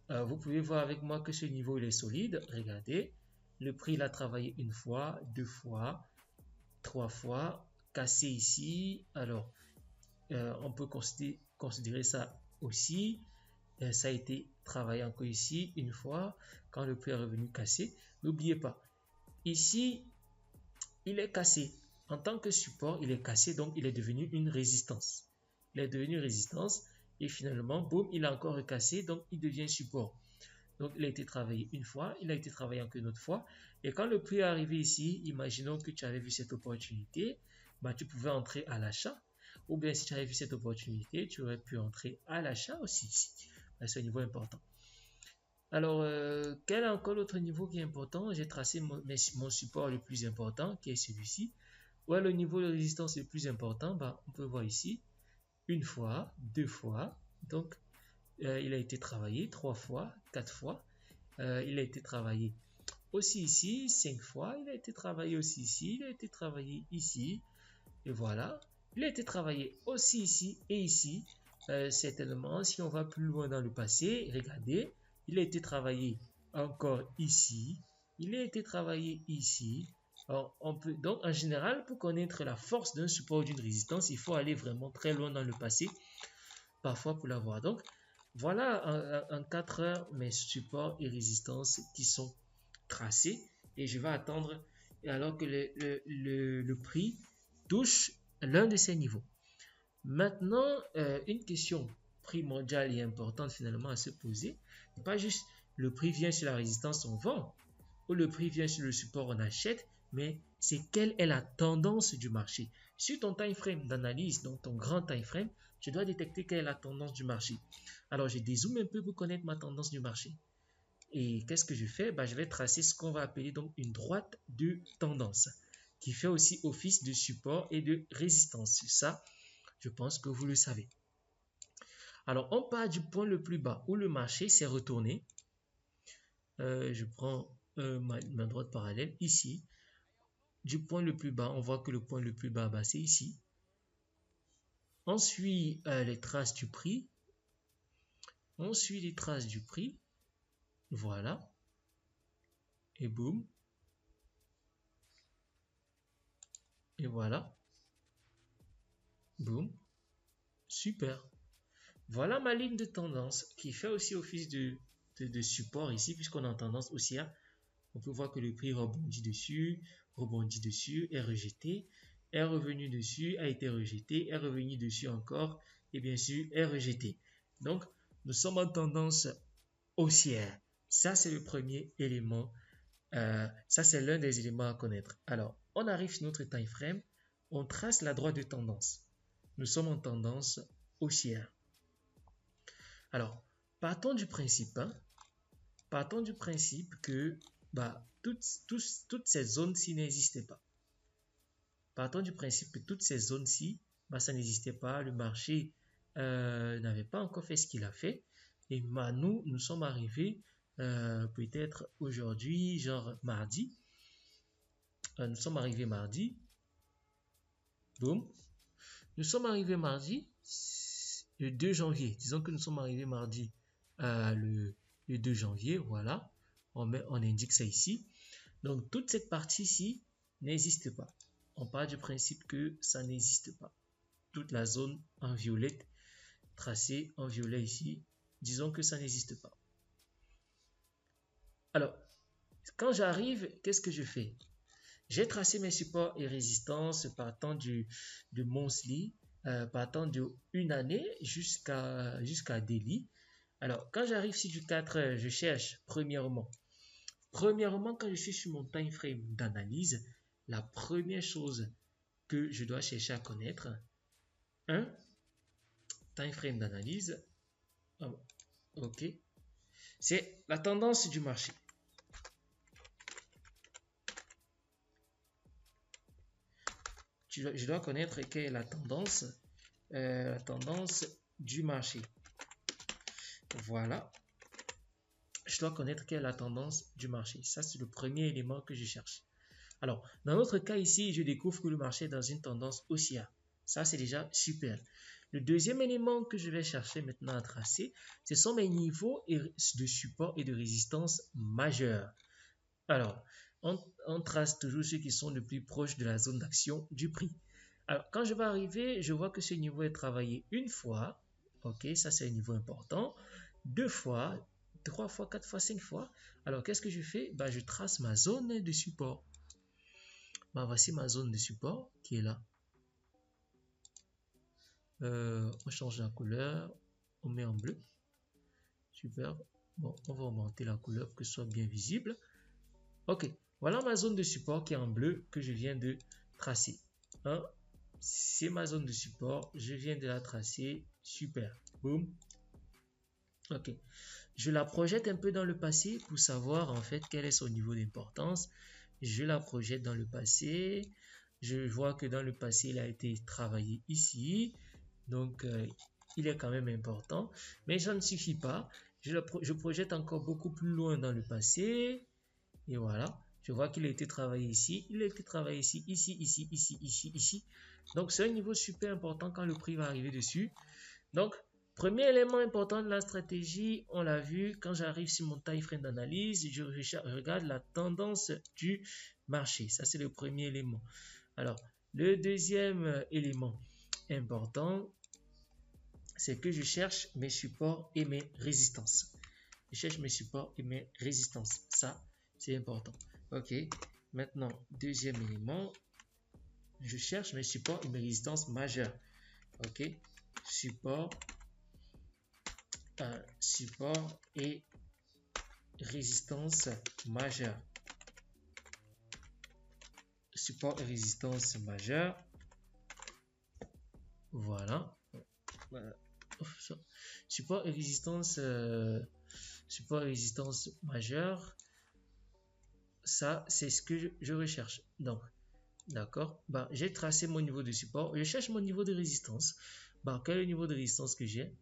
Speaker 1: vous pouvez voir avec moi que ce niveau il est solide. Regardez, le prix l'a travaillé une fois, 2 fois, 3 fois, cassé ici. Alors, on peut considérer ça aussi. Ça a été travaillé encore ici une fois quand le prix est revenu cassé. N'oubliez pas, ici, il est cassé. En tant que support, il est cassé, donc il est devenu une résistance. Il est devenu résistance et finalement, boum, il a encore recassé, donc il devient support. Donc, il a été travaillé une fois, il a été travaillé encore une autre fois. Et quand le prix est arrivé ici, imaginons que tu avais vu cette opportunité, tu pouvais entrer à l'achat. Ou bien si tu avais vu cette opportunité, tu aurais pu entrer à l'achat aussi ici. C'est un niveau important. Alors, quel est encore l'autre niveau qui est important? J'ai tracé mon support le plus important, qui est celui-ci. Où est le niveau de résistance le plus important? On peut voir ici, une fois, 2 fois. Donc, il a été travaillé 3 fois, 4 fois. Il a été travaillé aussi ici, 5 fois. Il a été travaillé aussi ici. Il a été travaillé ici. Et voilà. Il a été travaillé aussi ici et ici. Certainement, si on va plus loin dans le passé, regardez, il a été travaillé encore ici. Il a été travaillé ici. Alors, donc, en général, pour connaître la force d'un support ou d'une résistance, il faut aller vraiment très loin dans le passé, parfois pour l'avoir. Donc, voilà en 4 heures mes supports et résistances qui sont tracés. Et je vais attendre alors que le prix touche l'un de ces niveaux. Maintenant, une question primordiale et importante finalement à se poser, pas juste le prix vient sur la résistance, on vend, ou le prix vient sur le support, on achète, mais c'est quelle est la tendance du marché. Sur ton time frame d'analyse, donc ton grand time frame, tu dois détecter quelle est la tendance du marché. Alors, je dézoome un peu pour connaître ma tendance du marché. Et qu'est-ce que je fais? Je vais tracer ce qu'on va appeler donc une droite de tendance, qui fait aussi office de support et de résistance. Ça, je pense que vous le savez. Alors, on part du point le plus bas où le marché s'est retourné. Je prends ma droite parallèle ici. Du point le plus bas, on voit que le point le plus bas, c'est ici. On suit les traces du prix. On suit les traces du prix. Voilà. Et boum. Et voilà. Boum. Super. Voilà ma ligne de tendance qui fait aussi office de support ici, puisqu'on a tendance haussière. On peut voir que le prix rebondit dessus, est rejeté, est revenu dessus, a été rejeté, est revenu dessus encore, et bien sûr est rejeté. Donc, nous sommes en tendance haussière. Ça, c'est le premier élément. Ça, c'est l'un des éléments à connaître. Alors, on arrive sur notre time frame, on trace la droite de tendance. Nous sommes en tendance haussière. Alors, partons du principe que toutes ces zones-ci n'existaient pas. Partons du principe que toutes ces zones-ci, ça n'existait pas. Le marché n'avait pas encore fait ce qu'il a fait. Et nous sommes arrivés peut-être aujourd'hui, genre mardi. Nous sommes arrivés mardi. Boum. Nous sommes arrivés mardi, le 2 janvier. Disons que nous sommes arrivés mardi le 2 janvier. Voilà. On indique ça ici. Donc, toute cette partie-ci n'existe pas. On part du principe que ça n'existe pas. Toute la zone en violette, tracée en violet ici, disons que ça n'existe pas. Alors, quand j'arrive, qu'est-ce que je fais? J'ai tracé mes supports et résistances partant de monthly, partant de une année jusqu'à daily. Alors, quand j'arrive sur du 4, je cherche premièrement, quand je suis sur mon time frame d'analyse, la première chose que je dois chercher à connaître, un time frame d'analyse, ok, c'est la tendance du marché. Je dois connaître quelle est la tendance du marché. Voilà. Je dois connaître quelle est la tendance du marché. Ça, c'est le premier élément que je cherche. Alors, dans notre cas ici, je découvre que le marché est dans une tendance haussière. Ça, c'est déjà super. Le deuxième élément que je vais chercher maintenant à tracer, ce sont mes niveaux de support et de résistance majeurs. Alors, on trace toujours ceux qui sont le plus proches de la zone d'action du prix. Alors, quand je vais arriver, je vois que ce niveau est travaillé une fois. Ok, ça c'est un niveau important. 2 fois, 3 fois, 4 fois, 5 fois. Alors, qu'est-ce que je fais? Je trace ma zone de support. Voici ma zone de support qui est là. On change la couleur. On met en bleu. Super. Bon, on va augmenter la couleur pour que ce soit bien visible. Ok, voilà ma zone de support qui est en bleu que je viens de tracer. C'est ma zone de support, je viens de la tracer, super, boum. Ok, je la projette un peu dans le passé pour savoir en fait quel est son niveau d'importance. Je la projette dans le passé, je vois que dans le passé il a été travaillé ici, donc il est quand même important, mais ça ne suffit pas. Je projette encore beaucoup plus loin dans le passé, et voilà. Je vois qu'il a été travaillé ici, il a été travaillé ici, ici. Donc, c'est un niveau super important quand le prix va arriver dessus. Donc, premier élément important de la stratégie, on l'a vu, quand j'arrive sur mon time frame d'analyse, je regarde la tendance du marché. Ça, c'est le premier élément. Alors, le deuxième élément important, c'est que je cherche mes supports et mes résistances. Je cherche mes supports et mes résistances. Ça, c'est important. Ok, maintenant, deuxième élément, je cherche mes supports et mes résistances majeures. Ok, support et résistance majeure. Support et résistance majeure. Voilà. Support et résistance majeure. Ça, c'est ce que je recherche. Donc, d'accord, j'ai tracé mon niveau de support. Je cherche mon niveau de résistance. Quel est le niveau de résistance que j'ai?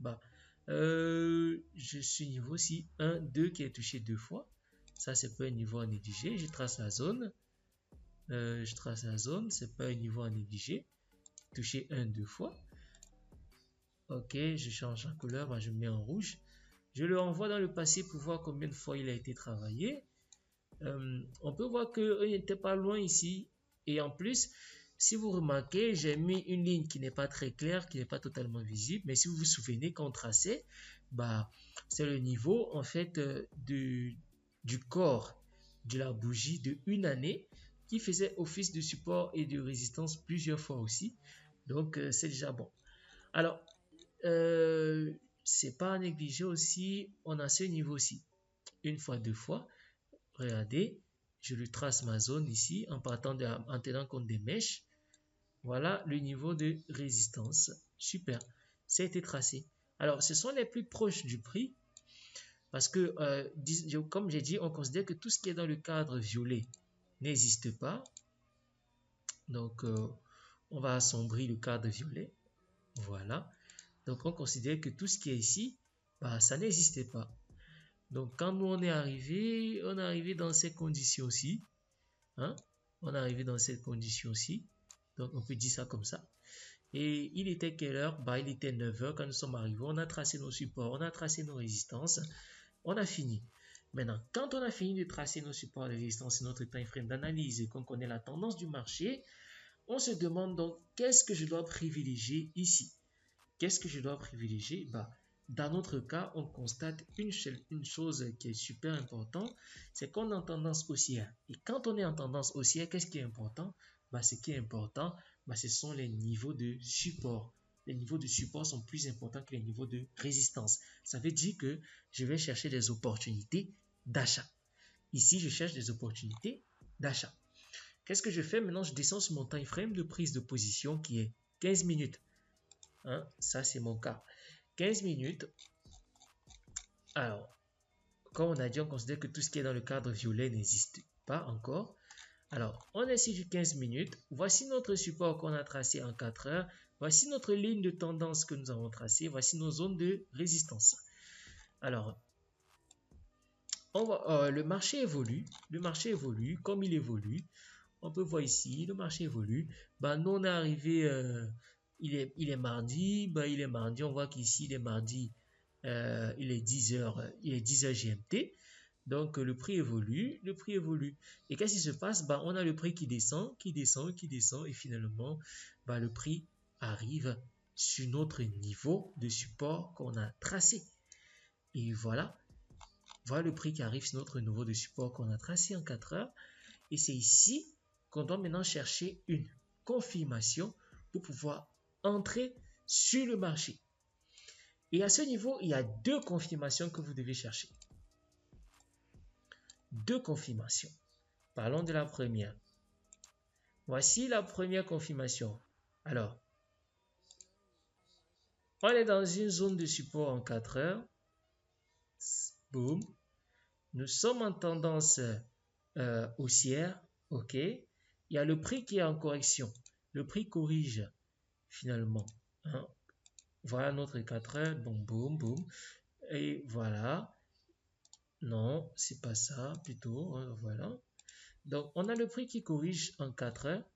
Speaker 1: Je suis niveau aussi 1, 2 qui est touché 2 fois. Ça, c'est pas un niveau à négliger. Je trace la zone. C'est pas un niveau à négliger. Touché 1, 2 fois. Ok, je change la couleur, bah, je mets en rouge. Je le renvoie dans le passé pour voir combien de fois il a été travaillé. On peut voir qu'il n'était pas loin ici. Et en plus, si vous remarquez, j'ai mis une ligne qui n'est pas très claire, qui n'est pas totalement visible. Mais si vous vous souvenez, quand on traçait, bah, c'est le niveau en fait du corps de la bougie de une année qui faisait office de support et de résistance plusieurs fois aussi. Donc, c'est déjà bon. Alors, c'est pas à négliger aussi, on a ce niveau aussi. Une fois, deux fois. Regardez, je lui trace ma zone ici en en tenant compte des mèches. Voilà le niveau de résistance. Super, ça a été tracé. Alors, ce sont les plus proches du prix parce que, comme j'ai dit, on considère que tout ce qui est dans le cadre violet n'existe pas. Donc, on va assombrir le cadre violet. Voilà. Donc, on considère que tout ce qui est ici, bah, ça n'existait pas. Donc, quand nous, on est arrivé dans ces conditions-ci. Hein? On est arrivé dans cette condition-ci. Donc, on peut dire ça comme ça. Et il était quelle heure? Bah, il était 9 h quand nous sommes arrivés. On a tracé nos supports, on a tracé nos résistances. On a fini. Maintenant, quand on a fini de tracer nos supports de résistance et notre time frame d'analyse et qu'on connaît la tendance du marché, on se demande donc qu'est-ce que je dois privilégier ici? Qu'est-ce que je dois privilégier? Bah, dans notre cas, on constate une chose qui est super importante, c'est qu'on est en tendance haussière. Et quand on est en tendance haussière, qu'est-ce qui est important? Bah, ce qui est important, bah, ce sont les niveaux de support. Les niveaux de support sont plus importants que les niveaux de résistance. Ça veut dire que je vais chercher des opportunités d'achat. Ici, je cherche des opportunités d'achat. Qu'est-ce que je fais? Maintenant, je descends sur mon time frame de prise de position qui est 15 minutes. Hein? Ça, c'est mon cas. 15 minutes. Alors, comme on a dit, on considère que tout ce qui est dans le cadre violet n'existe pas encore. Alors, on est sur du 15 minutes. Voici notre support qu'on a tracé en 4 heures. Voici notre ligne de tendance que nous avons tracée. Voici nos zones de résistance. Alors, le marché évolue. Le marché évolue. Comme il évolue, on peut voir ici, le marché évolue. Ben, nous, on est arrivé, il est mardi. Ben, il est mardi. On voit qu'ici, il est mardi. Il est 10h, GMT. Donc, le prix évolue, Et qu'est-ce qui se passe? Bah, on a le prix qui descend, et finalement, bah, le prix arrive sur notre niveau de support qu'on a tracé. Et voilà, le prix qui arrive sur notre niveau de support qu'on a tracé en 4 heures. Et c'est ici qu'on doit maintenant chercher une confirmation pour pouvoir entrer sur le marché. Et à ce niveau, il y a deux confirmations que vous devez chercher. Deux confirmations. Parlons de la première. Voici la première confirmation. Alors, on est dans une zone de support en 4 heures. Boum. Nous sommes en tendance haussière. OK. Il y a le prix qui est en correction. Le prix corrige finalement. Hein. Voilà notre 4 heures. Boum, boum, boum. Et voilà. Non, c'est pas ça plutôt. Voilà. Donc, on a le prix qui corrige en 4 heures.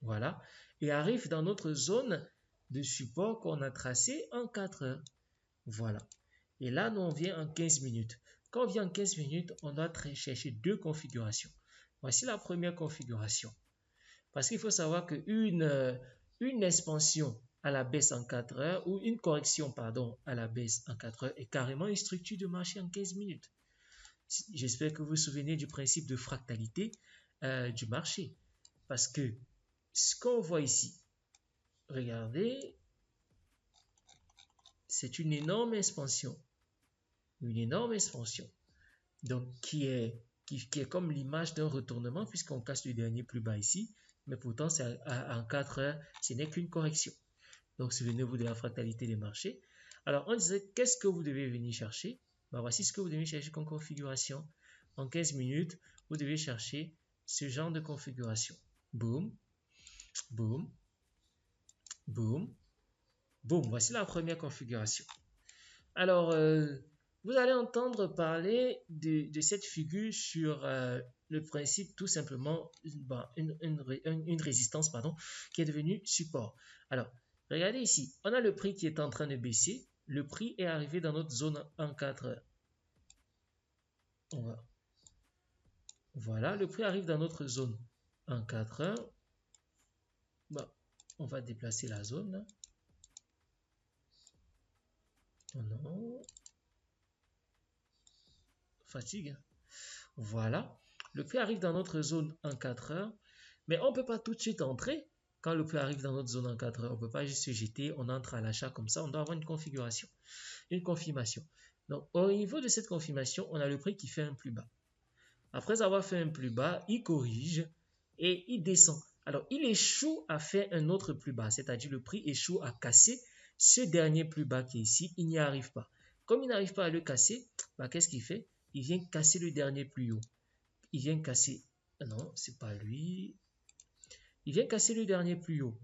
Speaker 1: Voilà. Et arrive dans notre zone de support qu'on a tracé en 4 heures. Voilà. Et là, nous, on vient en 15 minutes. Quand on vient en 15 minutes, on doit chercher deux configurations. Voici la première configuration. Parce qu'il faut savoir une expansion à la baisse en 4 heures ou une correction, pardon, à la baisse en 4 heures est carrément une structure de marché en 15 minutes. J'espère que vous vous souvenez du principe de fractalité du marché. Parce que ce qu'on voit ici, regardez, c'est une énorme expansion. Une énorme expansion. Donc, qui est comme l'image d'un retournement, puisqu'on casse le dernier plus bas ici. Mais pourtant, en 4 heures, ce n'est qu'une correction. Donc, souvenez-vous de la fractalité des marchés. Alors, on disait, qu'est-ce que vous devez venir chercher? Ben, voici ce que vous devez chercher comme configuration. En 15 minutes, vous devez chercher ce genre de configuration. Boum, boum, boum, Boum, voici la première configuration. Alors, vous allez entendre parler de cette figure sur le principe tout simplement une résistance pardon, qui est devenue support. Alors, regardez ici, on a le prix qui est en train de baisser. Le prix est arrivé dans notre zone en 4 heures. Voilà, le prix arrive dans notre zone en 4 heures. Bon, on va déplacer la zone. Là. Oh non. Fatigue. Voilà. Le prix arrive dans notre zone en 4 heures. Mais on ne peut pas tout de suite entrer. Quand le prix arrive dans notre zone en 4 heures, on ne peut pas juste se jeter. On entre à l'achat comme ça. On doit avoir une configuration. Une confirmation. Donc, au niveau de cette confirmation, on a le prix qui fait un plus bas. Après avoir fait un plus bas, il corrige et il descend. Alors, il échoue à faire un autre plus bas, c'est-à-dire le prix échoue à casser ce dernier plus bas qui est ici. Il n'y arrive pas. Comme il n'arrive pas à le casser, qu'est-ce qu'il fait? Il vient casser le dernier plus haut. Il vient casser... Non, c'est pas lui. Il vient casser le dernier plus haut.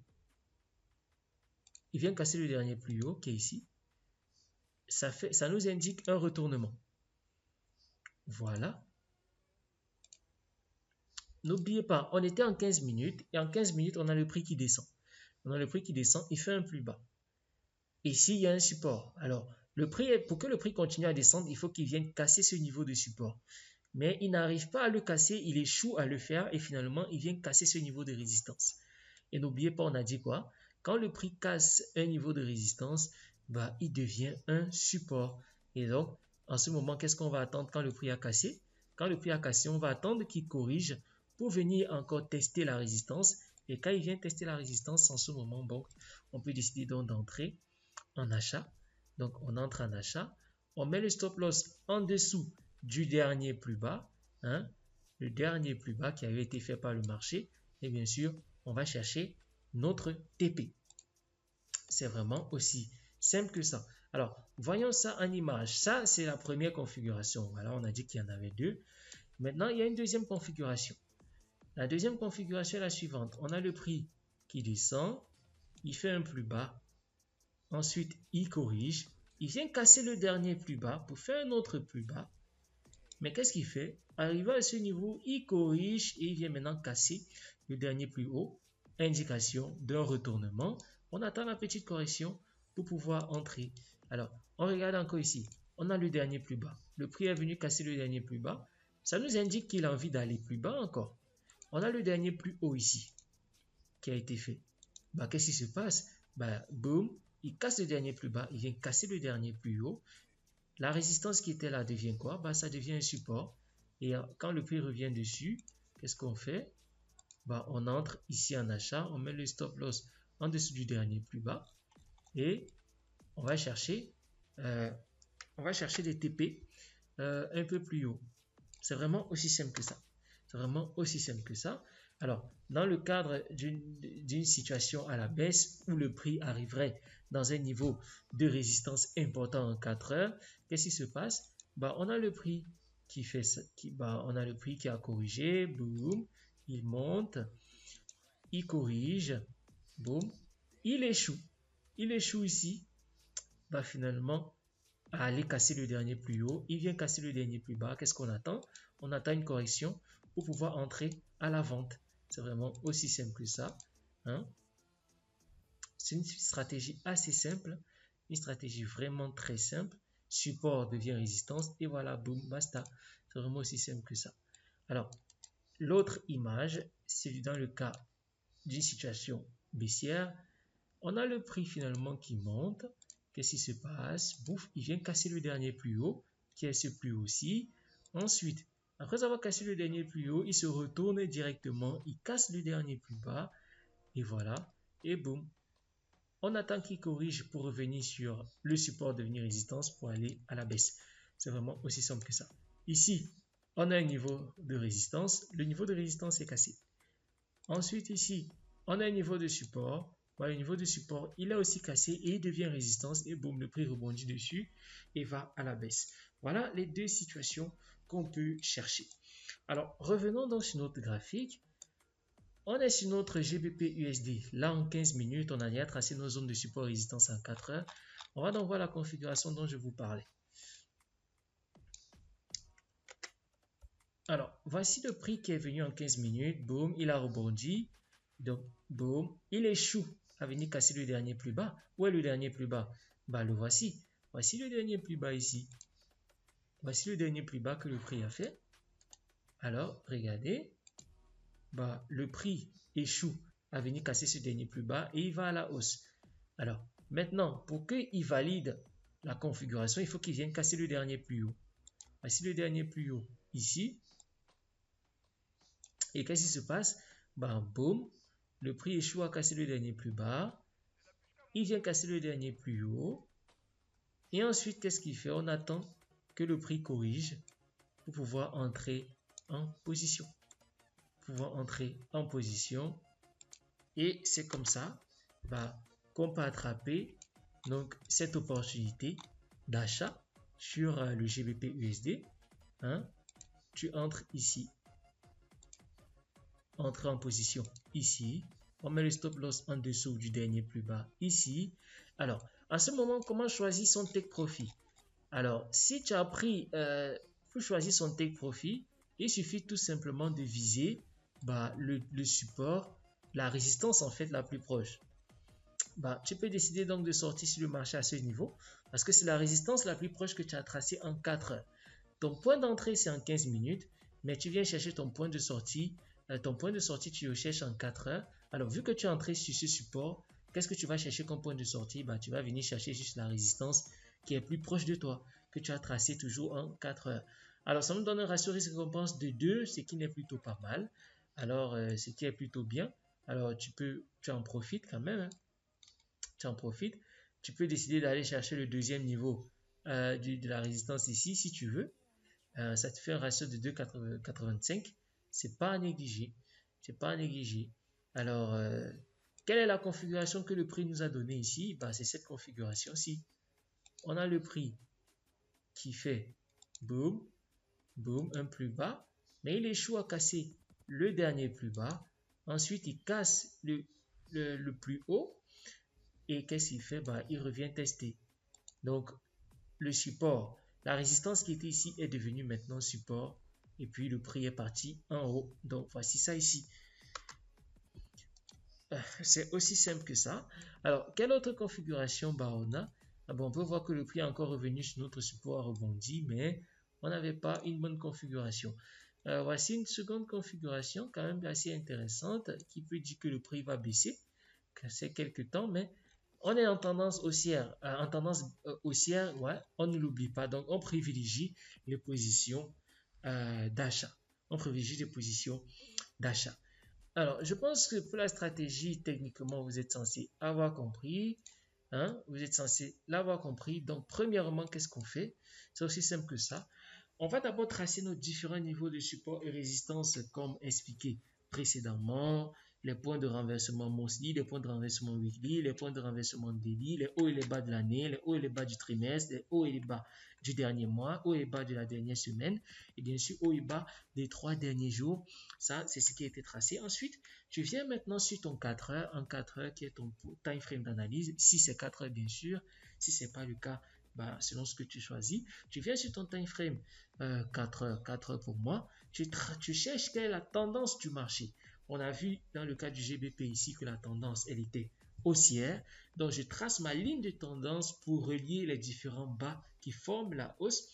Speaker 1: Il vient casser le dernier plus haut qui est ici. Ça nous indique un retournement. Voilà. N'oubliez pas, on était en 15 minutes et en 15 minutes, on a le prix qui descend. On a le prix qui descend, il fait un plus bas. Ici, il y a un support. Alors, pour que le prix continue à descendre, il faut qu'il vienne casser ce niveau de support. Mais il n'arrive pas à le casser, il échoue à le faire et finalement, il vient casser ce niveau de résistance. Et n'oubliez pas, on a dit quoi? Quand le prix casse un niveau de résistance, il devient un support. Et donc, en ce moment, qu'est-ce qu'on va attendre quand le prix a cassé? Quand le prix a cassé, on va attendre qu'il corrige pour venir encore tester la résistance. Et quand il vient tester la résistance, en ce moment, on peut décider donc d'entrer en achat. Donc, on entre en achat. On met le stop loss en dessous du dernier plus bas. Le dernier plus bas qui avait été fait par le marché. Et bien sûr, on va chercher notre TP. C'est vraiment aussi simple que ça. Alors, voyons ça en image. Ça, c'est la première configuration. Voilà, on a dit qu'il y en avait deux. Maintenant, il y a une deuxième configuration. La deuxième configuration est la suivante. On a le prix qui descend. Il fait un plus bas. Ensuite, il corrige. Il vient casser le dernier plus bas pour faire un autre plus bas. Mais qu'est-ce qu'il fait? Arrivé à ce niveau, il corrige et il vient maintenant casser le dernier plus haut. Indication d'un retournement. On attend la petite correction pour pouvoir entrer. Alors, on regarde encore ici. On a le dernier plus bas. Le prix est venu casser le dernier plus bas. Ça nous indique qu'il a envie d'aller plus bas encore. On a le dernier plus haut ici qui a été fait. Qu'est-ce qui se passe? Boum, il casse le dernier plus bas. Il vient casser le dernier plus haut. La résistance qui était là devient quoi? Ça devient un support. Et quand le prix revient dessus, qu'est-ce qu'on fait? On entre ici en achat, on met le stop loss en dessous du dernier plus bas et on va chercher des TP un peu plus haut. C'est vraiment aussi simple que ça. C'est vraiment aussi simple que ça. Alors, dans le cadre d'une situation à la baisse où le prix arriverait dans un niveau de résistance important en 4 heures, qu'est-ce qui se passe? On a le prix qui fait ça, on a le prix qui a corrigé, boum, il monte, il corrige, boum, il échoue. Il échoue ici, finalement, à aller casser le dernier plus haut. Il vient casser le dernier plus bas. Qu'est-ce qu'on attend? On attend une correction pour pouvoir entrer à la vente. C'est vraiment aussi simple que ça. C'est une stratégie assez simple, une stratégie vraiment très simple. Support devient résistance et voilà, boum, basta. C'est vraiment aussi simple que ça. Alors, l'autre image, c'est dans le cas d'une situation baissière. On a le prix finalement qui monte. Qu'est-ce qui se passe? Bouf, il vient casser le dernier plus haut, qui est ce plus haut-ci. Ensuite, après avoir cassé le dernier plus haut, il se retourne directement, il casse le dernier plus bas, et voilà, et boum. On attend qu'il corrige pour revenir sur le support devenir résistance pour aller à la baisse. C'est vraiment aussi simple que ça. Ici, on a un niveau de résistance. Le niveau de résistance est cassé. Ensuite, ici, on a un niveau de support. Le niveau de support, il est aussi cassé et il devient résistance et boum, le prix rebondit dessus et va à la baisse. Voilà les deux situations qu'on peut chercher. Alors, revenons donc sur notre graphique. On est sur notre GBP USD. Là, en 15 minutes, on a déjà tracé nos zones de support et résistance en 4 heures. On va donc voir la configuration dont je vous parlais. Alors, voici le prix qui est venu en 15 minutes. Boum, il a rebondi. Donc, boum, il échoue à venir casser le dernier plus bas. Où est le dernier plus bas? Bah, le voici. Voici le dernier plus bas ici. Voici le dernier plus bas que le prix a fait. Alors, regardez. Bah, le prix échoue à venir casser ce dernier plus bas et il va à la hausse. Alors, maintenant, pour qu'il valide la configuration, il faut qu'il vienne casser le dernier plus haut. Voici le dernier plus haut ici. Et qu'est-ce qui se passe? Ben, boum, le prix échoue à casser le dernier plus bas. Il vient casser le dernier plus haut. Et ensuite, qu'est-ce qu'il fait? On attend que le prix corrige pour pouvoir entrer en position. Et c'est comme ça qu'on peut attraper donc, cette opportunité d'achat sur le GBP USD. Hein? Tu entres ici. Entrer en position ici. On met le stop loss en dessous du dernier plus bas ici. Alors, à ce moment, comment choisir son take profit? Alors, si tu as pris pour choisir son take profit, il suffit tout simplement de viser le support, la résistance en fait la plus proche. Tu peux décider donc de sortir sur le marché à ce niveau parce que c'est la résistance la plus proche que tu as tracée en 4 heures. Ton point d'entrée, c'est en 15 minutes, mais tu viens chercher ton point de sortie. Ton point de sortie, tu le cherches en 4 heures. Alors, vu que tu es entré sur ce support, qu'est-ce que tu vas chercher comme point de sortie? Tu vas venir chercher juste la résistance qui est plus proche de toi, que tu as tracé toujours en 4 heures. Alors, ça nous donne un ratio risque-récompense de 2, ce qui n'est plutôt pas mal. Alors, ce qui est plutôt bien. Alors, tu en profites quand même. Hein. Tu en profites. Tu peux décider d'aller chercher le deuxième niveau de la résistance ici, si tu veux. Ça te fait un ratio de 2,85. C'est pas à négliger. C'est pas à négliger. Alors, quelle est la configuration que le prix nous a donnée ici? C'est cette configuration-ci. On a le prix qui fait boum, boum, un plus bas, mais il échoue à casser le dernier plus bas. Ensuite, il casse le plus haut. Et qu'est-ce qu'il fait? Il revient tester. Donc, le support, la résistance qui était ici est devenue maintenant support. Et puis, le prix est parti en haut. Donc, voici ça ici. C'est aussi simple que ça. Alors, quelle autre configuration on a? On peut voir que le prix est encore revenu sur notre support, a rebondi, mais on n'avait pas une bonne configuration. Voici une seconde configuration quand même assez intéressante qui peut dire que le prix va baisser. C'est quelques temps, mais on est en tendance haussière. Ouais, on ne l'oublie pas. Donc, on privilégie les positions d'achat. On privilégie les positions d'achat. Alors, je pense que pour la stratégie, techniquement, vous êtes censé avoir compris. Hein? Vous êtes censé l'avoir compris. Donc, premièrement, qu'est-ce qu'on fait? C'est aussi simple que ça. On va d'abord tracer nos différents niveaux de support et résistance comme expliqué précédemment. Les points de renversement monthly, les points de renversement weekly, les points de renversement daily, les hauts et les bas de l'année, les hauts et les bas du trimestre, les hauts et les bas du dernier mois, hauts et bas de la dernière semaine, et bien sûr hauts et bas des 3 derniers jours. Ça, c'est ce qui a été tracé. Ensuite, tu viens maintenant sur ton 4 heures, en 4 heures qui est ton time frame d'analyse, si c'est 4 heures bien sûr, si ce n'est pas le cas, selon ce que tu choisis, tu viens sur ton time frame 4 heures pour moi, tu cherches quelle est la tendance du marché. On a vu dans le cas du GBP ici que la tendance, elle était haussière. Donc, je trace ma ligne de tendance pour relier les différents bas qui forment la hausse.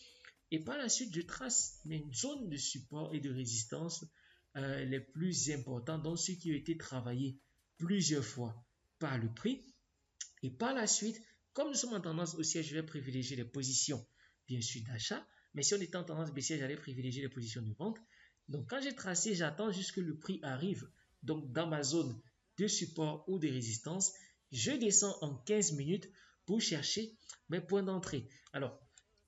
Speaker 1: Et par la suite, je trace mes zones de support et de résistance les plus importantes, donc ceux qui ont été travaillés plusieurs fois par le prix. Et par la suite, comme nous sommes en tendance haussière, je vais privilégier les positions, bien sûr, d'achat. Mais si on est en tendance baissière, j'allais privilégier les positions de vente. Donc, quand j'ai tracé, j'attends juste que le prix arrive. Donc, dans ma zone de support ou de résistance, je descends en 15 minutes pour chercher mes points d'entrée. Alors,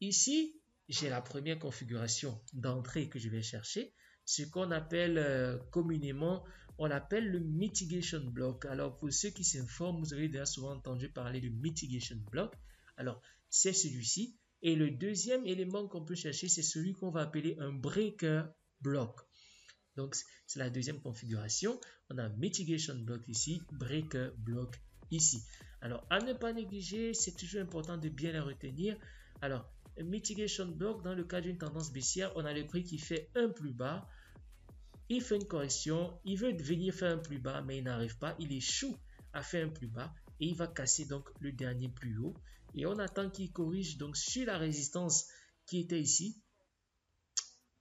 Speaker 1: ici, j'ai la première configuration d'entrée que je vais chercher. Ce qu'on appelle communément, on l'appelle le mitigation block. Alors, pour ceux qui s'informent, vous avez déjà souvent entendu parler de mitigation block. Alors, c'est celui-ci. Et le deuxième élément qu'on peut chercher, c'est celui qu'on va appeler un breaker block. Donc, c'est la deuxième configuration. On a mitigation block ici, breaker block ici. Alors, à ne pas négliger, c'est toujours important de bien les retenir. Alors, mitigation block, dans le cas d'une tendance baissière, on a le prix qui fait un plus bas. Il fait une correction, il veut venir faire un plus bas, mais il n'arrive pas. Il échoue à faire un plus bas et il va casser donc le dernier plus haut. Et on attend qu'il corrige donc sur la résistance qui était ici,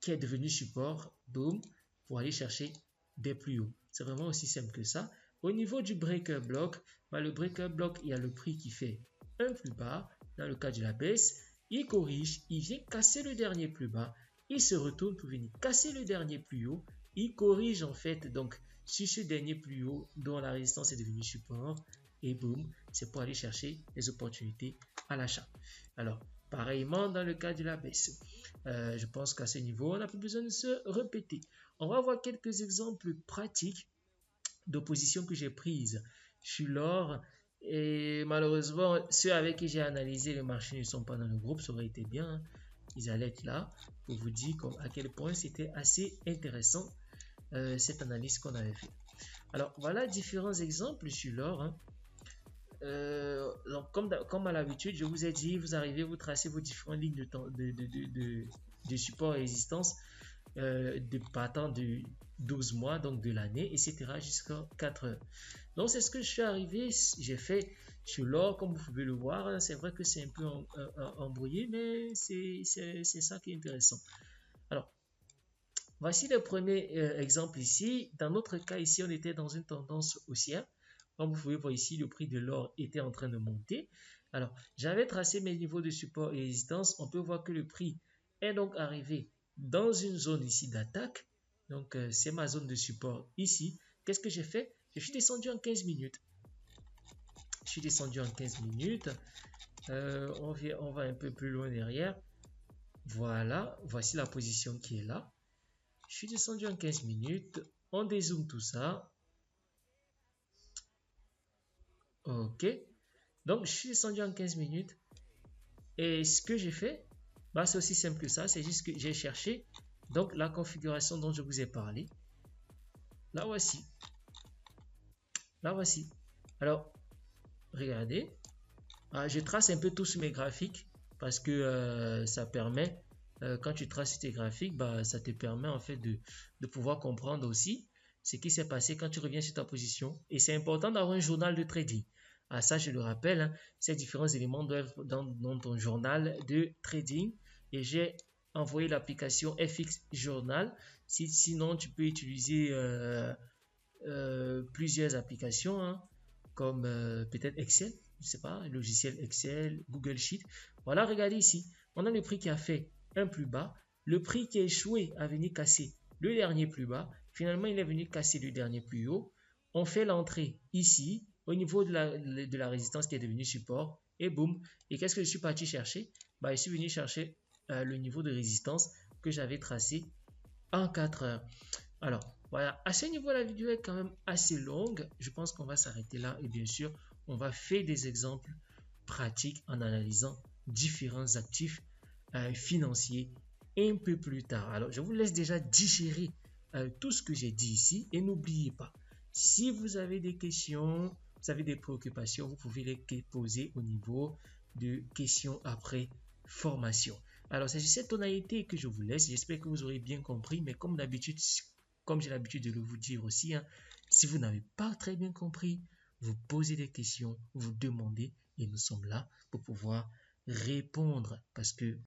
Speaker 1: qui est devenu support, boom, pour aller chercher des plus hauts. C'est vraiment aussi simple que ça. Au niveau du breaker block, le breaker block, il y a le prix qui fait un plus bas. Dans le cas de la baisse, il corrige, il vient casser le dernier plus bas, il se retourne pour venir casser le dernier plus haut, il corrige en fait donc sur ce dernier plus haut dont la résistance est devenue support et boum, c'est pour aller chercher les opportunités à l'achat. Alors, pareillement dans le cas de la baisse. Je pense qu'à ce niveau, on n'a plus besoin de se répéter. On va voir quelques exemples pratiques d'opposition que j'ai prises sur l'or. Et malheureusement, ceux avec qui j'ai analysé le marché ne sont pas dans le groupe. Ça aurait été bien. Ils allaient être là pour vous dire à quel point c'était assez intéressant cette analyse qu'on avait fait. Alors, voilà différents exemples sur l'or. Donc, comme à l'habitude, je vous ai dit, vous arrivez, vous tracez vos différentes lignes de support et résistance partant de 12 mois, donc de l'année, etc. jusqu'à 4 heures. Donc, c'est ce que je suis arrivé, j'ai fait sur l'or, comme vous pouvez le voir. C'est vrai que c'est un peu embrouillé, mais c'est ça qui est intéressant. Alors, voici le premier exemple ici. Dans notre cas ici, on était dans une tendance haussière. Comme vous pouvez voir ici, le prix de l'or était en train de monter. Alors, j'avais tracé mes niveaux de support et résistance. On peut voir que le prix est donc arrivé dans une zone ici d'attaque. Donc, c'est ma zone de support ici. Qu'est-ce que j'ai fait? Je suis descendu en 15 minutes. Je suis descendu en 15 minutes. On va un peu plus loin derrière. Voilà, voici la position qui est là. Je suis descendu en 15 minutes. On dézoome tout ça. Ok. Donc, je suis descendu en 15 minutes. Et ce que j'ai fait, c'est aussi simple que ça. C'est juste que j'ai cherché donc la configuration dont je vous ai parlé. La voici. La voici. Alors, regardez. Je trace un peu tout sur mes graphiques parce que ça permet, quand tu traces tes graphiques, ça te permet en fait de pouvoir comprendre aussi ce qui s'est passé quand tu reviens sur ta position. Et c'est important d'avoir un journal de trading. Ça, je le rappelle, hein, ces différents éléments doivent être dans ton journal de trading. Et j'ai envoyé l'application FX Journal. Sinon, tu peux utiliser plusieurs applications, hein, comme peut-être Excel, je sais pas, logiciel Excel, Google Sheet. Voilà, regardez ici, on a le prix qui a fait un plus bas, le prix qui a échoué à venir casser le dernier plus bas, finalement il est venu casser le dernier plus haut. On fait l'entrée ici, au niveau de la résistance qui est devenue support, et boum. Et qu'est-ce que je suis parti chercher? Je suis venu chercher le niveau de résistance que j'avais tracé en 4 heures. Alors, voilà, à ce niveau, la vidéo est quand même assez longue. Je pense qu'on va s'arrêter là et bien sûr, on va faire des exemples pratiques en analysant différents actifs financiers un peu plus tard. Alors, je vous laisse déjà digérer tout ce que j'ai dit ici et n'oubliez pas, si vous avez des questions, vous avez des préoccupations, vous pouvez les poser au niveau de questions après formation. Alors, c'est sur cette tonalité que je vous laisse. J'espère que vous aurez bien compris, mais comme d'habitude, comme j'ai l'habitude de le vous dire aussi, hein, si vous n'avez pas très bien compris, vous posez des questions, vous demandez et nous sommes là pour pouvoir répondre parce que